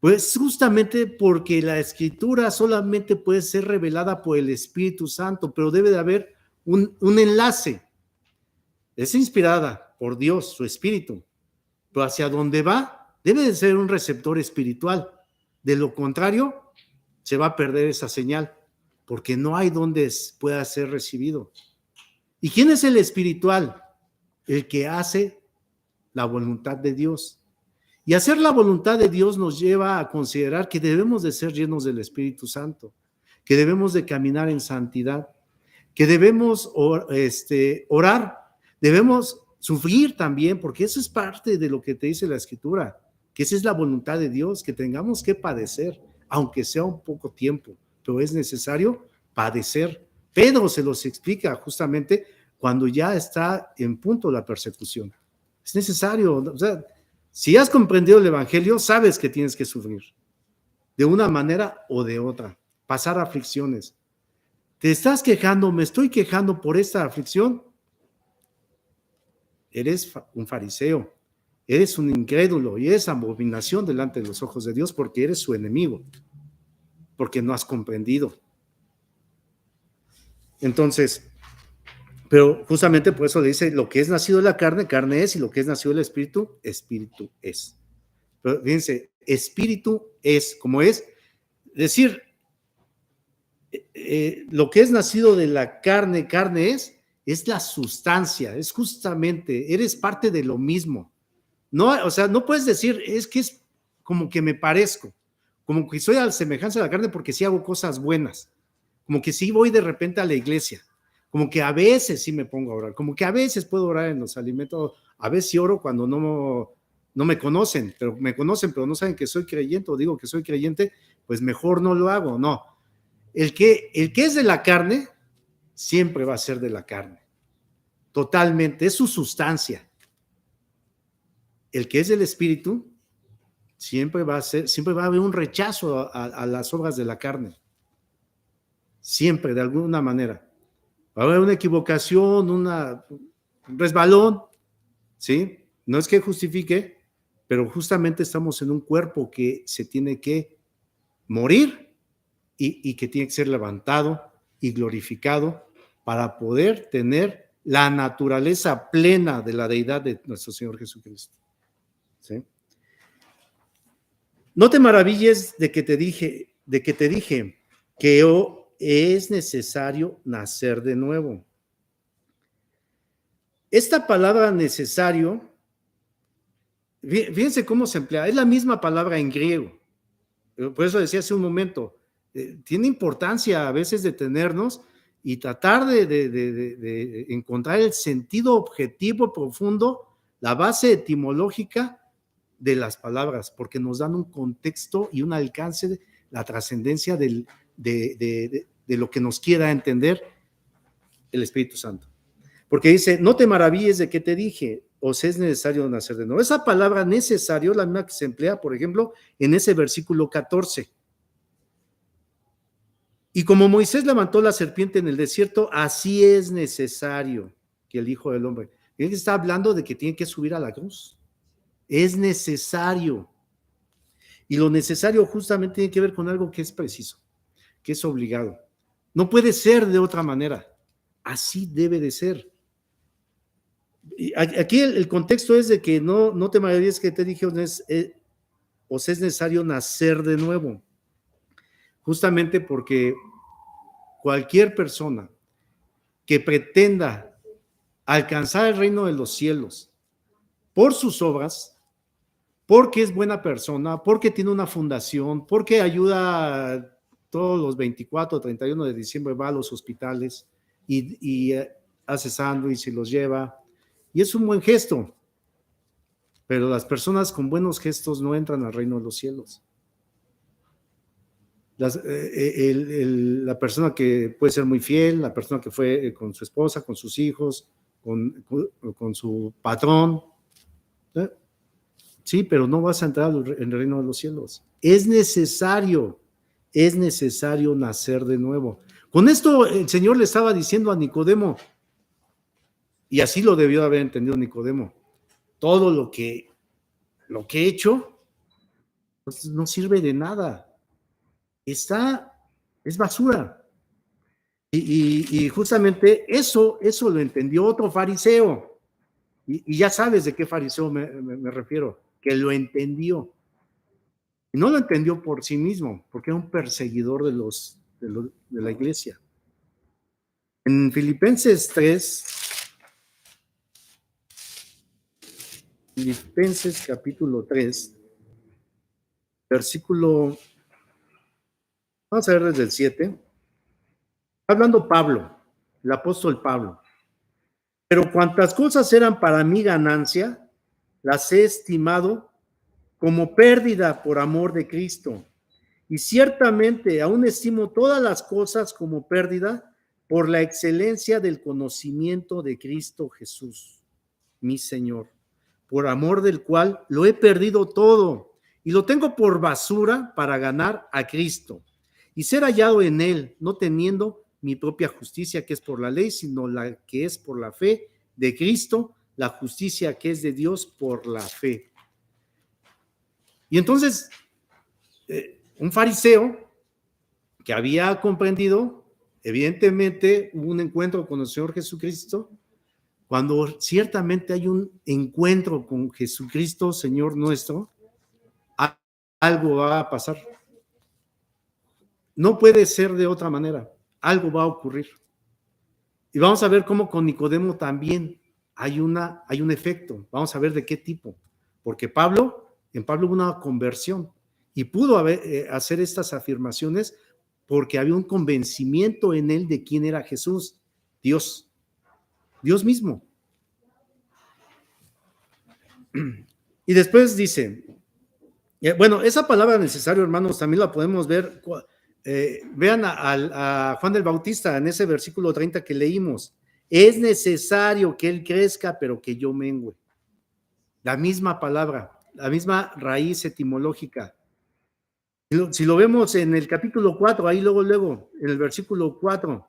pues justamente porque la Escritura solamente puede ser revelada por el Espíritu Santo, pero debe de haber un enlace. Es inspirada por Dios, su Espíritu, pero hacia dónde va, debe de ser un receptor espiritual. De lo contrario, se va a perder esa señal, porque no hay donde pueda ser recibido. ¿Y quién es el espiritual? El que hace la voluntad de Dios. Y hacer la voluntad de Dios nos lleva a considerar que debemos de ser llenos del Espíritu Santo, que debemos de caminar en santidad, que debemos orar, debemos sufrir también, porque eso es parte de lo que te dice la Escritura, que esa es la voluntad de Dios, que tengamos que padecer, aunque sea un poco tiempo, pero es necesario padecer. Pedro se los explica justamente cuando ya está en punto la persecución. Es necesario, o sea, si has comprendido el Evangelio, sabes que tienes que sufrir, de una manera o de otra, pasar aflicciones. ¿Te estás quejando? ¿Me estoy quejando por esta aflicción? Eres un fariseo, eres un incrédulo y eres abominación delante de los ojos de Dios porque eres su enemigo, porque no has comprendido. Entonces, pero justamente por eso le dice, lo que es nacido de la carne, carne es, y lo que es nacido del espíritu, espíritu es. Pero fíjense, espíritu es, como es decir, lo que es nacido de la carne, carne es la sustancia, es justamente, eres parte de lo mismo. No, o sea, no puedes decir, es que es como que me parezco, como que soy a la semejanza de la carne porque sí hago cosas buenas, como que sí voy de repente a la iglesia, como que a veces sí me pongo a orar, como que a veces puedo orar en los alimentos, a veces sí oro cuando no me conocen, pero me conocen, pero no saben que soy creyente o digo que soy creyente, pues mejor no lo hago, no. El que es de la carne, siempre va a ser de la carne, totalmente, es su sustancia. El que es del espíritu, siempre va a haber un rechazo a las obras de la carne, siempre, de alguna manera. Va a haber una equivocación, un resbalón, ¿sí? No es que justifique, pero justamente estamos en un cuerpo que se tiene que morir y que tiene que ser levantado y glorificado para poder tener la naturaleza plena de la deidad de nuestro Señor Jesucristo. ¿Sí? No te maravilles de que te dije que es necesario nacer de nuevo. Esta palabra necesario, fíjense cómo se emplea, es la misma palabra en griego. Por eso decía hace un momento, tiene importancia a veces detenernos y tratar de encontrar el sentido objetivo profundo, la base etimológica de las palabras, porque nos dan un contexto y un alcance, la trascendencia de lo que nos quiera entender el Espíritu Santo. Porque dice, no te maravilles de que te dije, os es necesario nacer de nuevo. Esa palabra necesario, la misma que se emplea, por ejemplo, en ese versículo 14. Y como Moisés levantó la serpiente en el desierto, así es necesario que el Hijo del Hombre. Él está hablando de que tiene que subir a la cruz. Es necesario. Y lo necesario justamente tiene que ver con algo que es preciso, que es obligado. No puede ser de otra manera. Así debe de ser. Y aquí el contexto es de que no te maravilles que te dije, os es necesario nacer de nuevo. Justamente porque cualquier persona que pretenda alcanzar el reino de los cielos por sus obras, porque es buena persona, porque tiene una fundación, porque ayuda todos los 24 o 31 de diciembre, va a los hospitales y hace sándwich y los lleva. Y es un buen gesto, pero las personas con buenos gestos no entran al reino de los cielos. La persona que puede ser muy fiel, la persona que fue con su esposa, con sus hijos, con su patrón, ¿eh? Sí, pero no vas a entrar en el reino de los cielos. Es necesario nacer de nuevo. Con esto el Señor le estaba diciendo a Nicodemo, y así lo debió haber entendido Nicodemo, todo lo que he hecho pues, no sirve de nada. Es basura. Y justamente eso lo entendió otro fariseo. Y ya sabes de qué fariseo me refiero, que lo entendió. Y no lo entendió por sí mismo, porque era un perseguidor de la iglesia. En Filipenses 3, Filipenses capítulo 3, versículo, vamos a ver desde el 7, hablando Pablo, el apóstol Pablo. Pero cuantas cosas eran para mi ganancia, las he estimado como pérdida por amor de Cristo. Y ciertamente aún estimo todas las cosas como pérdida por la excelencia del conocimiento de Cristo Jesús, mi Señor, por amor del cual lo he perdido todo y lo tengo por basura para ganar a Cristo y ser hallado en él, no teniendo mi propia justicia que es por la ley, sino la que es por la fe de Cristo, la justicia que es de Dios por la fe. Y entonces, un fariseo que había comprendido, evidentemente hubo un encuentro con el Señor Jesucristo. Cuando ciertamente hay un encuentro con Jesucristo, Señor nuestro, algo va a pasar. No puede ser de otra manera. Algo va a ocurrir. Y vamos a ver cómo con Nicodemo también hay un efecto. Vamos a ver de qué tipo. Porque en Pablo hubo una conversión y pudo hacer estas afirmaciones porque había un convencimiento en él de quién era Jesús, Dios mismo. Y después dice, bueno, esa palabra necesario, hermanos, también la podemos ver, vean a Juan el Bautista en ese versículo 30 que leímos, es necesario que él crezca, pero que yo mengüe. La misma palabra, la misma raíz etimológica. Si lo vemos en el capítulo 4, ahí luego, en el versículo 4,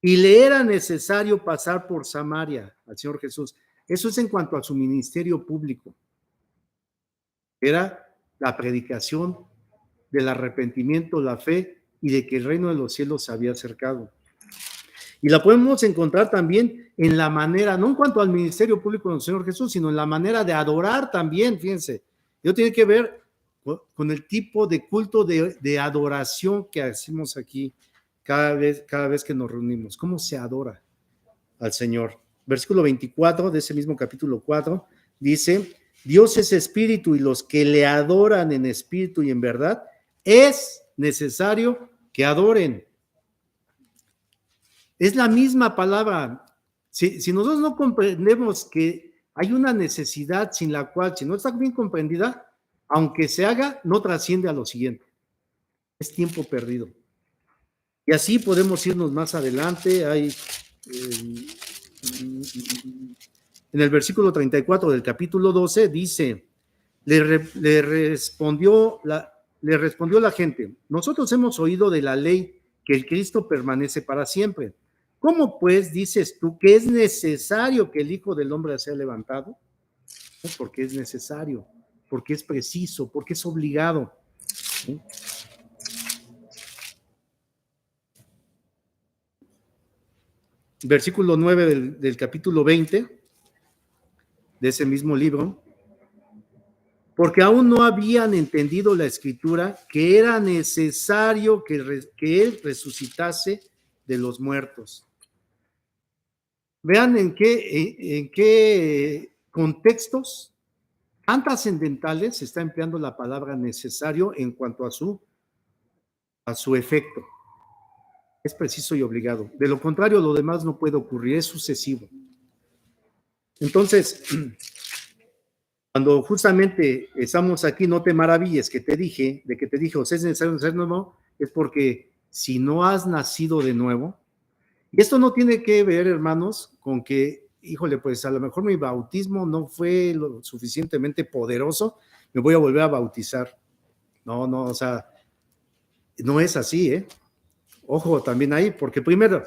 y le era necesario pasar por Samaria al Señor Jesús. Eso es en cuanto a su ministerio público. Era la predicación del arrepentimiento, la fe y de que el reino de los cielos se había acercado. Y la podemos encontrar también en la manera, no en cuanto al ministerio público del Señor Jesús, sino en la manera de adorar también, fíjense. Eso tiene que ver con el tipo de culto de adoración que hacemos aquí cada vez que nos reunimos. ¿Cómo se adora al Señor? Versículo 24 de ese mismo capítulo 4 dice, Dios es espíritu y los que le adoran en espíritu y en verdad, es necesario que adoren. Es la misma palabra. Si nosotros no comprendemos que hay una necesidad sin la cual, si no está bien comprendida, aunque se haga, no trasciende a lo siguiente. Es tiempo perdido. Y así podemos irnos más adelante. Hay en el versículo 34 del capítulo 12 dice, le respondió la gente, nosotros hemos oído de la ley que el Cristo permanece para siempre. ¿Cómo pues dices tú que es necesario que el Hijo del Hombre sea levantado? No, porque es necesario, porque es preciso, porque es obligado. ¿Sí? Versículo 9 del capítulo 20 de ese mismo libro, porque aún no habían entendido la escritura que era necesario que él resucitase de los muertos. Vean en qué contextos tan trascendentales se está empleando la palabra necesario en cuanto a su efecto. Es preciso y obligado. De lo contrario, lo demás no puede ocurrir, es sucesivo. Entonces, cuando justamente estamos aquí, no te maravilles que te dije, o sea, es necesario nacer de nuevo, es porque si no has nacido de nuevo, y esto no tiene que ver, hermanos, con que, híjole, pues a lo mejor mi bautismo no fue lo suficientemente poderoso, me voy a volver a bautizar. No, o sea, no es así, ¿eh? Ojo también ahí, porque primero,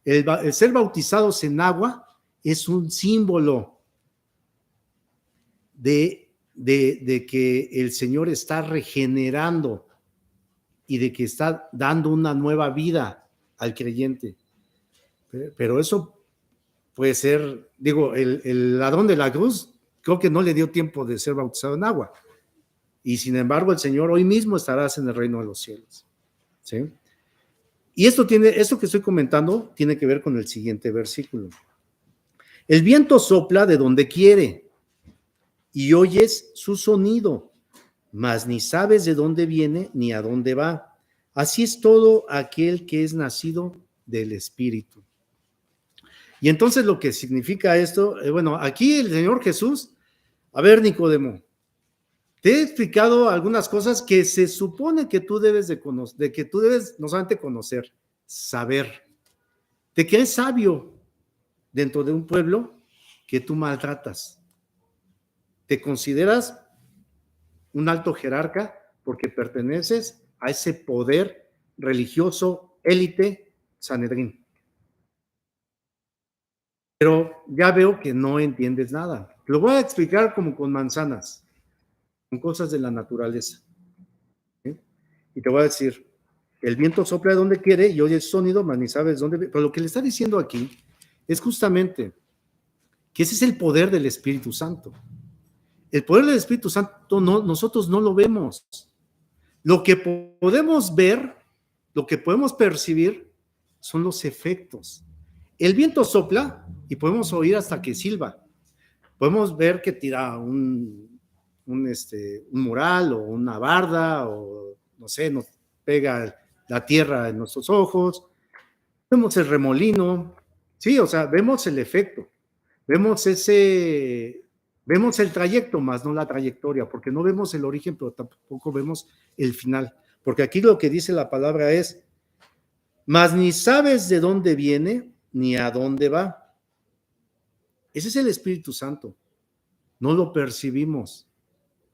el ser bautizados en agua es un símbolo de que el Señor está regenerando y de que está dando una nueva vida al creyente. Pero eso puede ser, digo, el ladrón de la cruz creo que no le dio tiempo de ser bautizado en agua. Y sin embargo, el Señor hoy mismo estarás en el reino de los cielos. ¿Sí? Y esto que estoy comentando tiene que ver con el siguiente versículo. El viento sopla de donde quiere y oyes su sonido, mas ni sabes de dónde viene ni a dónde va. Así es todo aquel que es nacido del Espíritu. Y entonces lo que significa esto, bueno, aquí el Señor Jesús, a ver, Nicodemo, te he explicado algunas cosas que se supone que tú debes de conocer, de que tú debes no solamente conocer, saber. Te crees sabio dentro de un pueblo que tú maltratas. Te consideras un alto jerarca porque perteneces a ese poder religioso élite Sanedrín. Pero ya veo que no entiendes nada. Lo voy a explicar como con manzanas, con cosas de la naturaleza. ¿Sí? Y te voy a decir, el viento sopla de donde quiere y oye el sonido, mas ni sabes dónde. Pero lo que le está diciendo aquí es justamente que ese es el poder del Espíritu Santo. El poder del Espíritu Santo nosotros no lo vemos. Lo que podemos ver, lo que podemos percibir son los efectos. El viento sopla y podemos oír hasta que silba. Podemos ver que tira un mural o una barda o no sé, nos pega la tierra en nuestros ojos. Vemos el remolino. Sí, o sea, vemos el efecto. Vemos el trayecto, más no la trayectoria, porque no vemos el origen, pero tampoco vemos el final. Porque aquí lo que dice la palabra es, mas ni sabes de dónde viene ni a dónde va. Ese es el Espíritu Santo. No lo percibimos,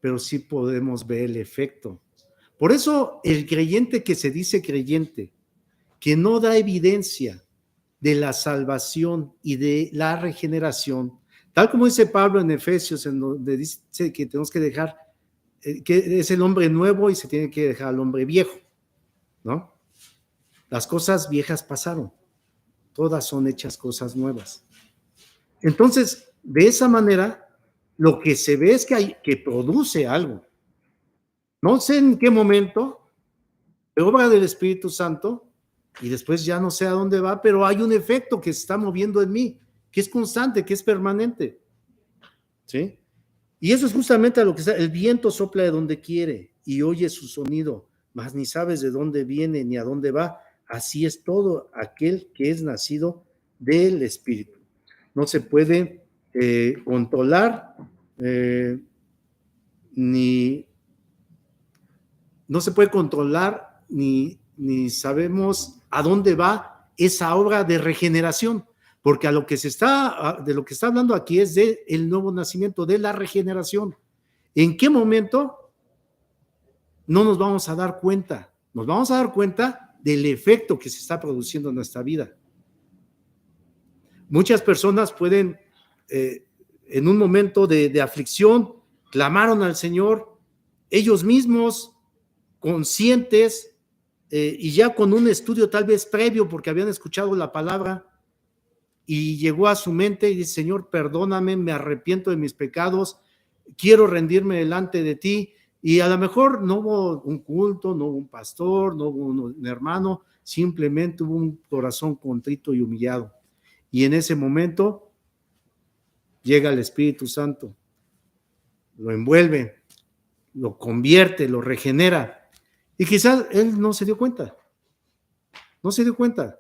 pero sí podemos ver el efecto. Por eso el creyente que se dice creyente, que no da evidencia de la salvación y de la regeneración, tal como dice Pablo en Efesios, en donde dice que tenemos que dejar, que es el hombre nuevo y se tiene que dejar al hombre viejo, ¿no? Las cosas viejas pasaron, todas son hechas cosas nuevas. Entonces, de esa manera, lo que se ve es que produce algo. No sé en qué momento, obra del Espíritu Santo, y después ya no sé a dónde va, pero hay un efecto que se está moviendo en mí, que es constante, que es permanente. ¿Sí? Y eso es justamente a lo que está. El viento sopla de donde quiere y oye su sonido, mas ni sabes de dónde viene ni a dónde va. Así es todo aquel que es nacido del Espíritu. No se puede controlar no se puede controlar ni sabemos a dónde va esa obra de regeneración, porque de lo que está hablando aquí es de el nuevo nacimiento, de la regeneración. ¿En qué momento? No nos vamos a dar cuenta. Nos vamos a dar cuenta del efecto que se está produciendo en nuestra vida. Muchas personas pueden, en un momento de aflicción, clamaron al Señor, ellos mismos, conscientes, y ya con un estudio tal vez previo, porque habían escuchado la palabra, y llegó a su mente y dice, Señor, perdóname, me arrepiento de mis pecados, quiero rendirme delante de ti, y a lo mejor no hubo un culto, no hubo un pastor, no hubo un hermano, simplemente hubo un corazón contrito y humillado. Y en ese momento llega el Espíritu Santo. lo envuelve, lo convierte, lo regenera. Y quizás él no se dio cuenta. No se dio cuenta.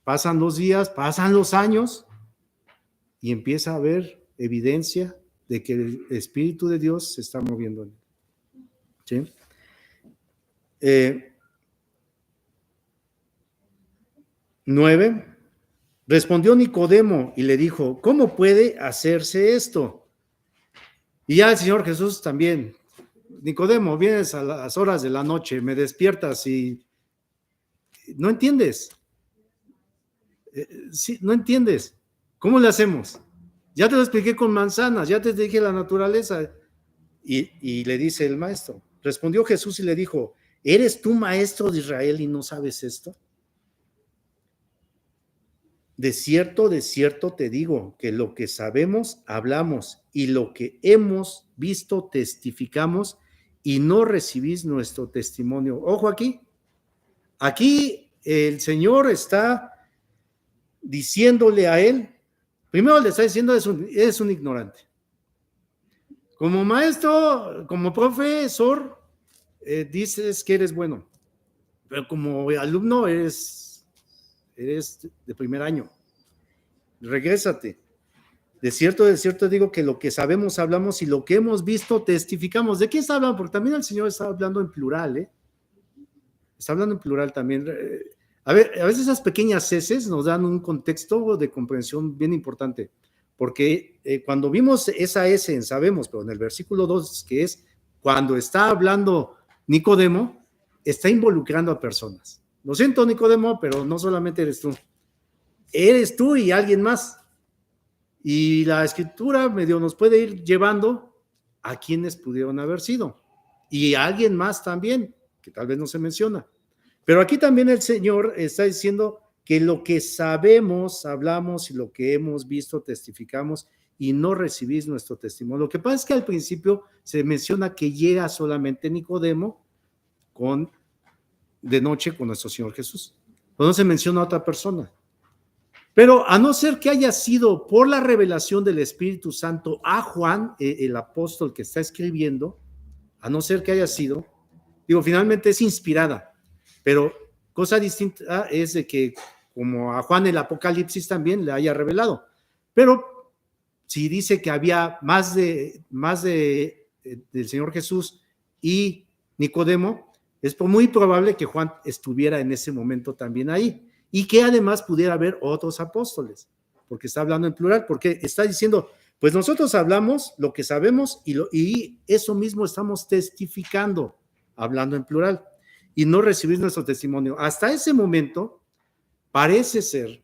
Pasan los días, pasan los años y empieza a haber evidencia de que el Espíritu de Dios se está moviendo en él. ¿Sí? 9. Respondió Nicodemo y le dijo, ¿cómo puede hacerse esto? Y ya el Señor Jesús también, Nicodemo, vienes a las horas de la noche, me despiertas y no entiendes. Sí, no entiendes. ¿Cómo le hacemos? Ya te lo expliqué con manzanas, ya te dije la naturaleza. Y le dice el maestro, respondió Jesús y le dijo, ¿eres tú maestro de Israel y no sabes esto? De cierto te digo que lo que sabemos hablamos y lo que hemos visto testificamos y no recibís nuestro testimonio. Ojo aquí. Aquí el Señor está diciéndole a él, primero le está diciendo, eres un ignorante. Como maestro, como profesor, dices que eres bueno, pero como alumno eres de primer año. Regrésate. De cierto digo que lo que sabemos hablamos y lo que hemos visto testificamos. ¿De qué está hablando? Porque también el Señor está hablando en plural, ¿eh? Está hablando en plural también. A veces esas pequeñas heces nos dan un contexto de comprensión bien importante, porque cuando vimos esa S en sabemos, pero en el versículo 2, que es cuando está hablando Nicodemo, está involucrando a personas. Lo siento, Nicodemo, pero no solamente eres tú y alguien más. Y la escritura medio nos puede ir llevando a quienes pudieron haber sido. Y a alguien más también, que tal vez no se menciona. Pero aquí también el Señor está diciendo que lo que sabemos, hablamos y lo que hemos visto, testificamos y no recibís nuestro testimonio. Lo que pasa es que al principio se menciona que llega solamente Nicodemo de noche con nuestro Señor Jesús. No se menciona a otra persona. Pero a no ser que haya sido por la revelación del Espíritu Santo a Juan, el apóstol que está escribiendo, a no ser que haya sido, finalmente es inspirada, pero cosa distinta es de que como a Juan el Apocalipsis también le haya revelado. Pero si dice que había más del Señor Jesús y Nicodemo, es muy probable que Juan estuviera en ese momento también ahí. Y que además pudiera haber otros apóstoles, porque está hablando en plural, porque está diciendo, pues nosotros hablamos lo que sabemos y eso mismo estamos testificando, hablando en plural, y no recibir nuestro testimonio. Hasta ese momento parece ser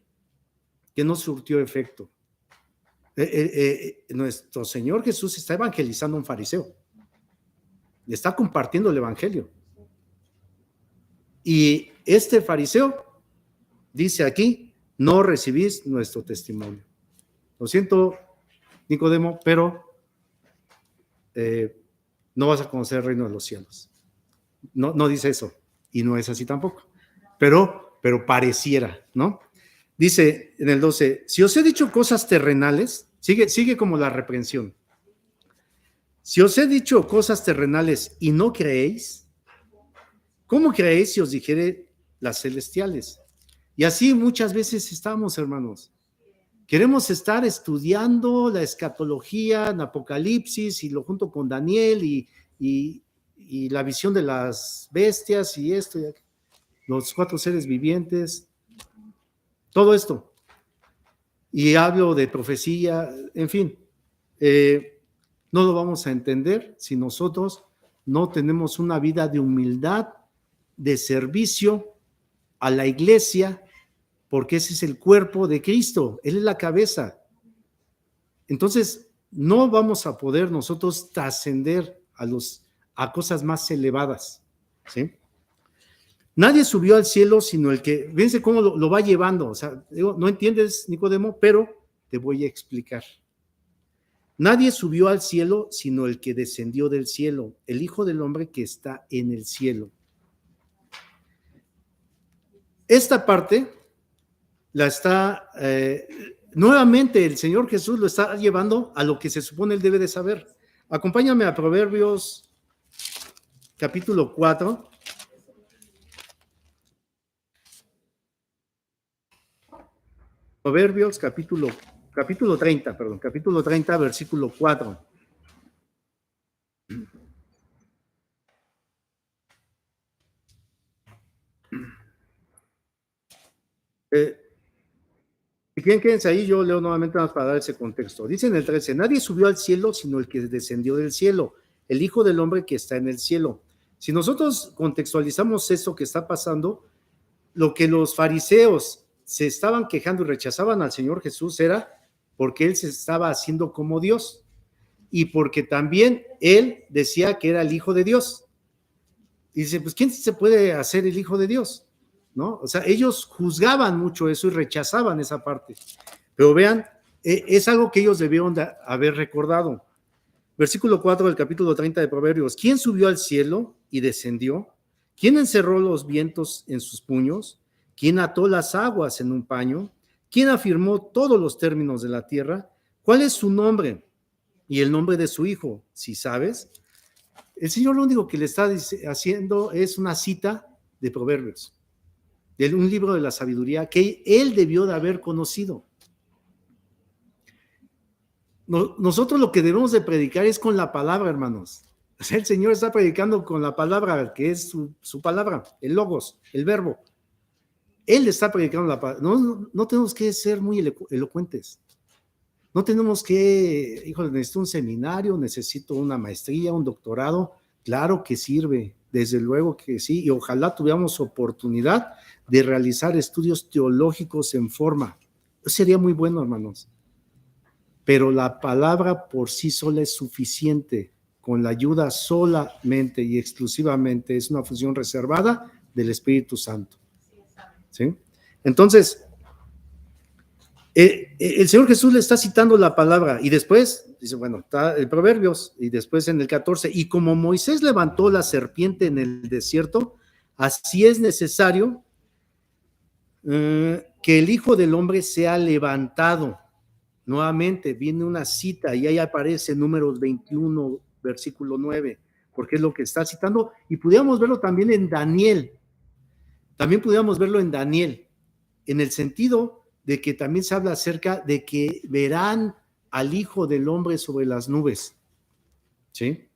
que no surtió efecto. Nuestro Señor Jesús está evangelizando a un fariseo, le está compartiendo el evangelio. Y este fariseo dice aquí, no recibís nuestro testimonio. Lo siento, Nicodemo, pero no vas a conocer el reino de los cielos. No dice eso, y no es así tampoco. Pero pareciera, ¿no? Dice en el 12, si os he dicho cosas terrenales, sigue como la reprensión. Si os he dicho cosas terrenales y no creéis, ¿cómo creéis si os dijere las celestiales? Y así muchas veces estamos, hermanos. Queremos estar estudiando la escatología en Apocalipsis y lo junto con Daniel y la visión de las bestias y esto, y los 4 seres vivientes, todo esto. Y hablo de profecía, en fin. No lo vamos a entender si nosotros no tenemos una vida de humildad, de servicio a la iglesia, porque ese es el cuerpo de Cristo, Él es la cabeza. Entonces, no vamos a poder nosotros trascender a cosas más elevadas, ¿sí? Nadie subió al cielo sino el que, fíjense cómo lo va llevando, o sea, digo, no entiendes, Nicodemo, pero te voy a explicar. Nadie subió al cielo sino el que descendió del cielo, el Hijo del Hombre que está en el cielo. Esta parte la está nuevamente el Señor Jesús lo está llevando a lo que se supone él debe de saber. Acompáñame a Proverbios capítulo 4. Proverbios capítulo 30, perdón, capítulo 30, versículo 4. Si quieren, quédense ahí, yo leo nuevamente más para dar ese contexto. Dice en el 13, nadie subió al cielo sino el que descendió del cielo, el Hijo del Hombre que está en el cielo. Si nosotros contextualizamos esto que está pasando, lo que los fariseos se estaban quejando y rechazaban al Señor Jesús era porque él se estaba haciendo como Dios y porque también él decía que era el Hijo de Dios. Y dice, pues ¿quién se puede hacer el Hijo de Dios? ¿No? O sea, ellos juzgaban mucho eso y rechazaban esa parte. Pero vean, es algo que ellos debieron de haber recordado. Versículo 4 del capítulo 30 de Proverbios. ¿Quién subió al cielo y descendió? ¿Quién encerró los vientos en sus puños? ¿Quién ató las aguas en un paño? ¿Quién afirmó todos los términos de la tierra? ¿Cuál es su nombre y el nombre de su hijo? Si sabes. El Señor lo único que le está haciendo es una cita de Proverbios, de un libro de la sabiduría que él debió de haber conocido. Nosotros lo que debemos de predicar es con la palabra, hermanos. O sea, el Señor está predicando con la palabra, que es su palabra, el logos, el verbo. Él está predicando la palabra. No tenemos que ser muy elocuentes. No tenemos que, híjole, necesito un seminario, necesito una maestría, un doctorado. Claro que sirve, desde luego que sí, y ojalá tuviéramos oportunidad de realizar estudios teológicos en forma. Sería muy bueno, hermanos. Pero la palabra por sí sola es suficiente, con la ayuda solamente y exclusivamente, es una función reservada del Espíritu Santo. ¿Sí? Entonces, el Señor Jesús le está citando la palabra y después, dice, bueno, está el Proverbios y después en el 14, y como Moisés levantó la serpiente en el desierto, así es necesario que el Hijo del Hombre sea levantado. Nuevamente viene una cita y ahí aparece Números 21, versículo 9, porque es lo que está citando, y pudiéramos verlo también en Daniel, en el sentido de que también se habla acerca de que verán al Hijo del Hombre sobre las nubes, ¿sí?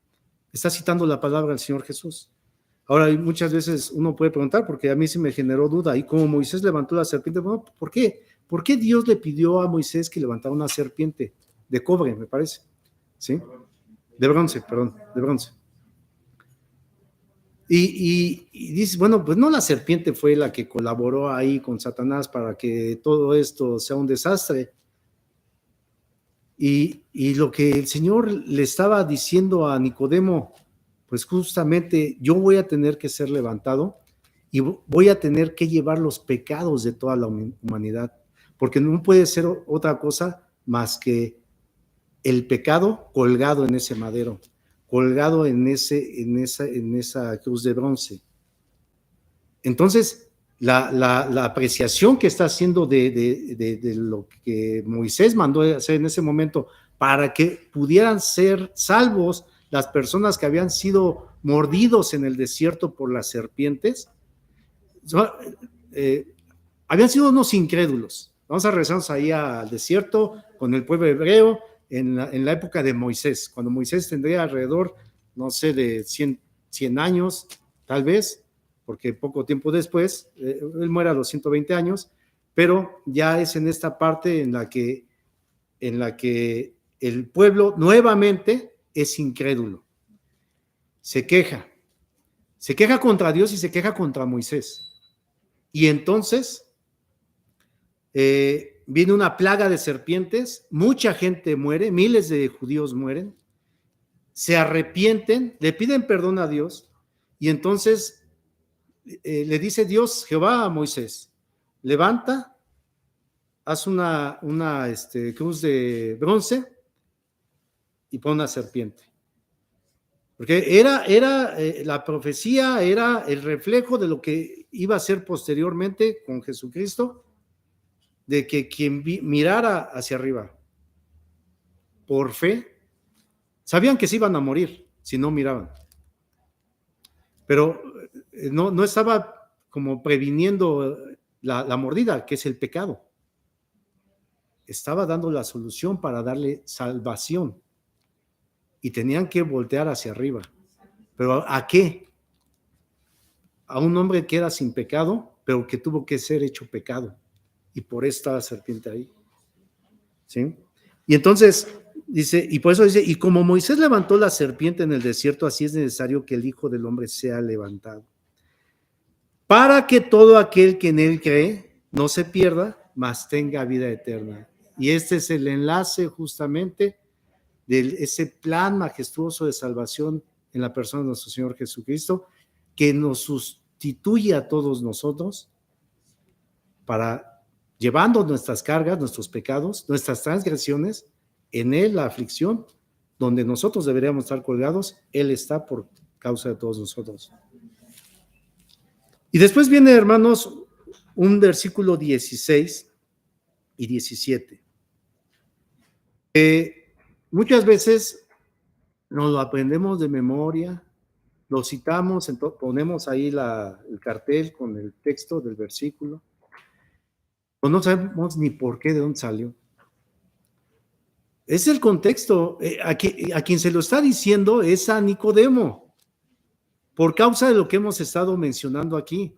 Está citando la palabra del Señor Jesús. Ahora, muchas veces uno puede preguntar, porque a mí sí me generó duda, y como Moisés levantó la serpiente, bueno, ¿por qué? ¿Por qué Dios le pidió a Moisés que levantara una serpiente de cobre, me parece? ¿Sí? De bronce, perdón, de bronce. Y dice, bueno, pues no la serpiente fue la que colaboró ahí con Satanás para que todo esto sea un desastre. Y lo que el Señor le estaba diciendo a Nicodemo, pues justamente yo voy a tener que ser levantado y voy a tener que llevar los pecados de toda la humanidad, porque no puede ser otra cosa más que el pecado colgado en ese madero, colgado en esa cruz de bronce. Entonces, la apreciación que está haciendo de lo que Moisés mandó hacer en ese momento para que pudieran ser salvos las personas que habían sido mordidos en el desierto por las serpientes, habían sido unos incrédulos. Vamos a regresarnos ahí al desierto con el pueblo hebreo en la época de Moisés, cuando Moisés tendría alrededor, no sé, de 100 años, tal vez, porque poco tiempo después, él muere a los 120 años, pero ya es en esta parte en la que el pueblo nuevamente es incrédulo. Se queja contra Dios y se queja contra Moisés. Y entonces viene una plaga de serpientes, mucha gente muere, miles de judíos mueren, se arrepienten, le piden perdón a Dios, y entonces le dice Dios, Jehová, a Moisés, levanta, haz una cruz de bronce y pon una serpiente. Porque la profecía era el reflejo de lo que iba a ser posteriormente con Jesucristo, de que quien mirara hacia arriba por fe, sabían que se iban a morir si no miraban, pero no estaba como previniendo la mordida, que es el pecado. Estaba dando la solución para darle salvación y tenían que voltear hacia arriba. ¿Pero a qué? A un hombre que era sin pecado, pero que tuvo que ser hecho pecado. Y por eso está la serpiente ahí. ¿Sí? Y entonces dice, y por eso dice, y como Moisés levantó la serpiente en el desierto, así es necesario que el Hijo del Hombre sea levantado, para que todo aquel que en él cree no se pierda, mas tenga vida eterna. Y este es el enlace justamente de ese plan majestuoso de salvación en la persona de nuestro Señor Jesucristo, que nos sustituye a todos nosotros para llevando nuestras cargas, nuestros pecados, nuestras transgresiones, en Él la aflicción, donde nosotros deberíamos estar colgados, Él está por causa de todos nosotros. Y después viene, hermanos, un versículo 16 y 17. Muchas veces nos lo aprendemos de memoria, lo citamos, ponemos ahí el cartel con el texto del versículo, o no sabemos ni por qué, de dónde salió. Es el contexto. A quien se lo está diciendo es a Nicodemo, por causa de lo que hemos estado mencionando aquí.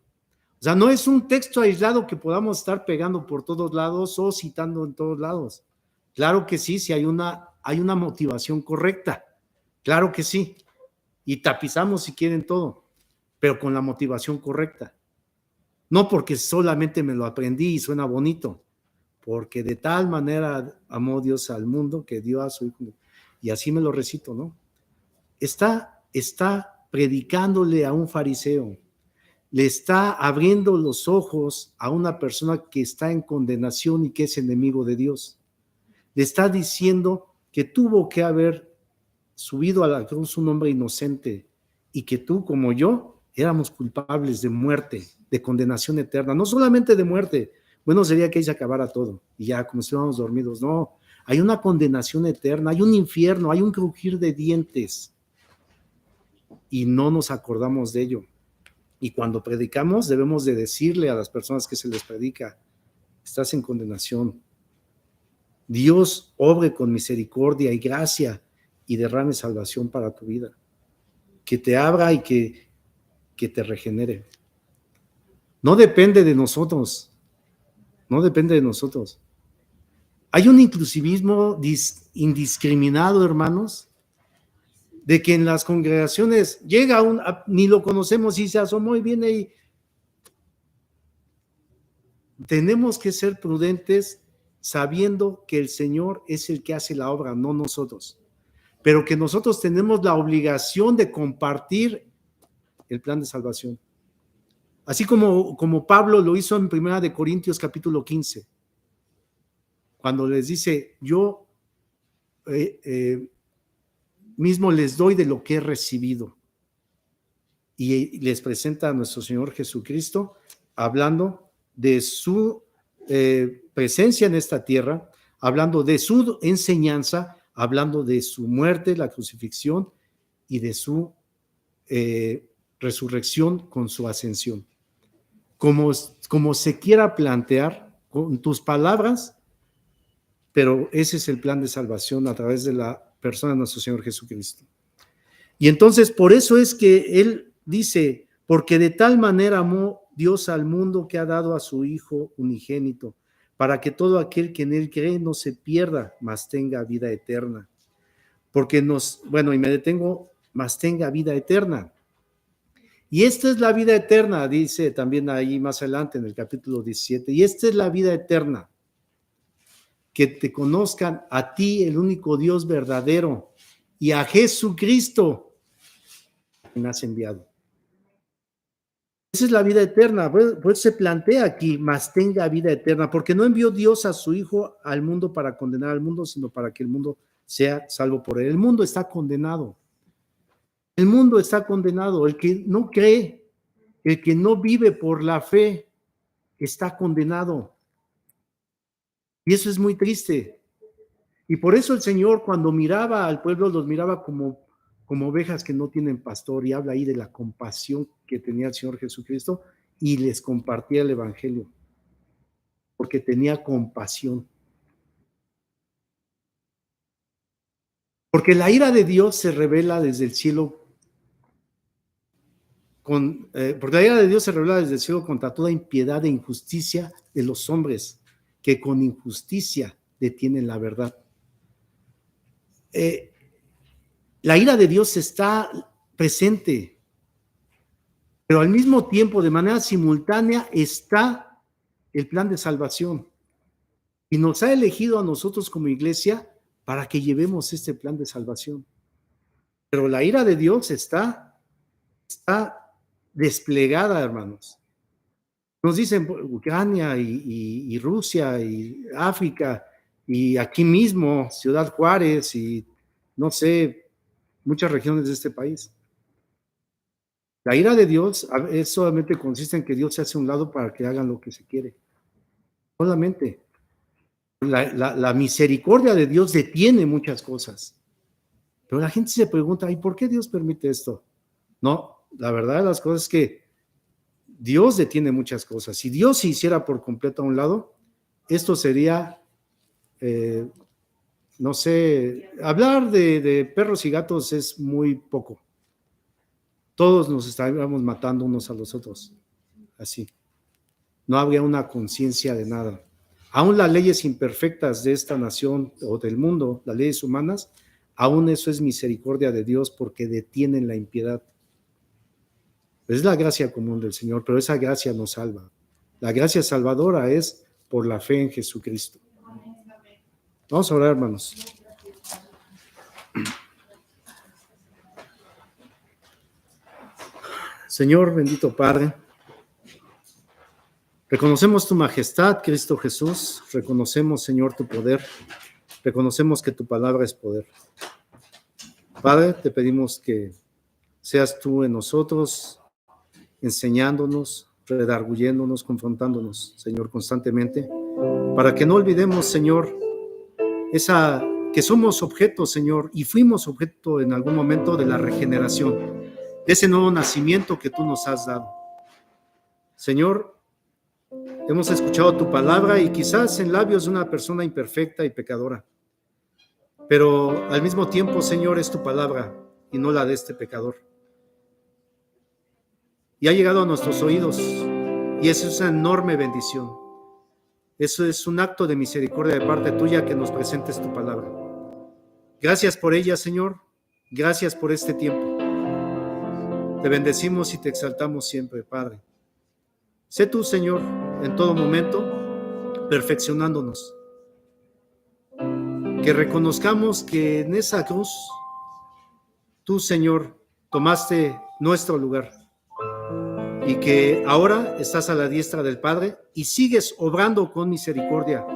O sea, no es un texto aislado que podamos estar pegando por todos lados o citando en todos lados. Claro que sí, si hay una motivación correcta. Claro que sí. Y tapizamos si quieren todo, pero con la motivación correcta. No porque solamente me lo aprendí y suena bonito, porque de tal manera amó Dios al mundo que dio a su Hijo. Y así me lo recito, ¿no? Está predicándole a un fariseo, le está abriendo los ojos a una persona que está en condenación y que es enemigo de Dios. Le está diciendo que tuvo que haber subido a la cruz un hombre inocente y que tú como yo éramos culpables de muerte, de condenación eterna, no solamente de muerte. Bueno, sería que ahí se acabara todo y ya como si estuviéramos dormidos. No, hay una condenación eterna, hay un infierno, hay un crujir de dientes y no nos acordamos de ello. Y cuando predicamos debemos de decirle a las personas que se les predica, estás en condenación. Dios obre con misericordia y gracia y derrame salvación para tu vida, que te abra y que te regenere. No depende de nosotros, no depende de nosotros. Hay un inclusivismo indiscriminado, hermanos, de que en las congregaciones llega ni lo conocemos y se asomó y viene y tenemos que ser prudentes sabiendo que el Señor es el que hace la obra, no nosotros, pero que nosotros tenemos la obligación de compartir el plan de salvación. Así como Pablo lo hizo en 1 Corintios capítulo 15, cuando les dice, yo mismo les doy de lo que he recibido. Y les presenta a nuestro Señor Jesucristo hablando de su presencia en esta tierra, hablando de su enseñanza, hablando de su muerte, la crucifixión y de su resurrección con su ascensión. Como se quiera plantear con tus palabras, pero ese es el plan de salvación a través de la persona de nuestro Señor Jesucristo. Y entonces por eso es que Él dice, porque de tal manera amó Dios al mundo que ha dado a su Hijo unigénito, para que todo aquel que en Él cree no se pierda, mas tenga vida eterna. Porque y me detengo, mas tenga vida eterna. Y esta es la vida eterna, dice también ahí más adelante en el capítulo 17, y esta es la vida eterna, que te conozcan a ti, el único Dios verdadero, y a Jesucristo, quien has enviado. Esa es la vida eterna, pues se plantea aquí, mas tenga vida eterna, porque no envió Dios a su Hijo al mundo para condenar al mundo, sino para que el mundo sea salvo por él. El mundo está condenado. El mundo está condenado. El que no cree, el que no vive por la fe, está condenado. Y eso es muy triste. Y por eso el Señor, cuando miraba al pueblo, los miraba como ovejas que no tienen pastor, y habla ahí de la compasión que tenía el Señor Jesucristo, y les compartía el Evangelio, porque tenía compasión. Porque la ira de Dios se revela desde el cielo, porque la ira de Dios se revela desde el cielo contra toda impiedad e injusticia de los hombres, que con injusticia detienen la verdad. La ira de Dios está presente, pero al mismo tiempo, de manera simultánea, está el plan de salvación. Y nos ha elegido a nosotros como iglesia para que llevemos este plan de salvación. Pero la ira de Dios está desplegada, hermanos. Nos dicen Ucrania y Rusia y África y aquí mismo Ciudad Juárez y no sé, muchas regiones de este país. La ira de Dios solamente consiste en que Dios se hace a un lado para que hagan lo que se quiere. Solamente. La misericordia de Dios detiene muchas cosas. Pero la gente se pregunta, ¿y por qué Dios permite esto? No, la verdad de las cosas es que Dios detiene muchas cosas. Si Dios se hiciera por completo a un lado, esto sería, no sé, hablar de perros y gatos es muy poco. Todos nos estaríamos matando unos a los otros, así. No habría una conciencia de nada. Aún las leyes imperfectas de esta nación o del mundo, las leyes humanas, aún eso es misericordia de Dios porque detienen la impiedad. Es la gracia común del Señor, pero esa gracia nos salva. La gracia salvadora es por la fe en Jesucristo. Vamos a orar, hermanos. Señor, bendito Padre, reconocemos tu majestad, Cristo Jesús. Reconocemos, Señor, tu poder. Reconocemos que tu palabra es poder. Padre, te pedimos que seas tú en nosotros, enseñándonos, redarguyéndonos, confrontándonos, Señor, constantemente, para que no olvidemos, Señor, que somos objeto, Señor, y fuimos objeto en algún momento de la regeneración, de ese nuevo nacimiento que tú nos has dado. Señor, hemos escuchado tu palabra y quizás en labios de una persona imperfecta y pecadora, pero al mismo tiempo, Señor, es tu palabra y no la de este pecador. Y ha llegado a nuestros oídos, y eso es una enorme bendición. Eso es un acto de misericordia de parte tuya, que nos presentes tu palabra. Gracias por ella, Señor. Gracias por este tiempo. Te bendecimos y te exaltamos siempre, Padre. Sé tú, Señor, en todo momento, perfeccionándonos. Que reconozcamos que en esa cruz, tú, Señor, tomaste nuestro lugar. Y que ahora estás a la diestra del Padre y sigues obrando con misericordia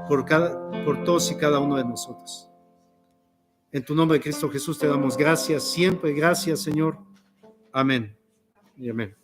por todos y cada uno de nosotros. En tu nombre, Cristo Jesús, te damos gracias, siempre gracias, Señor. Amén y amén.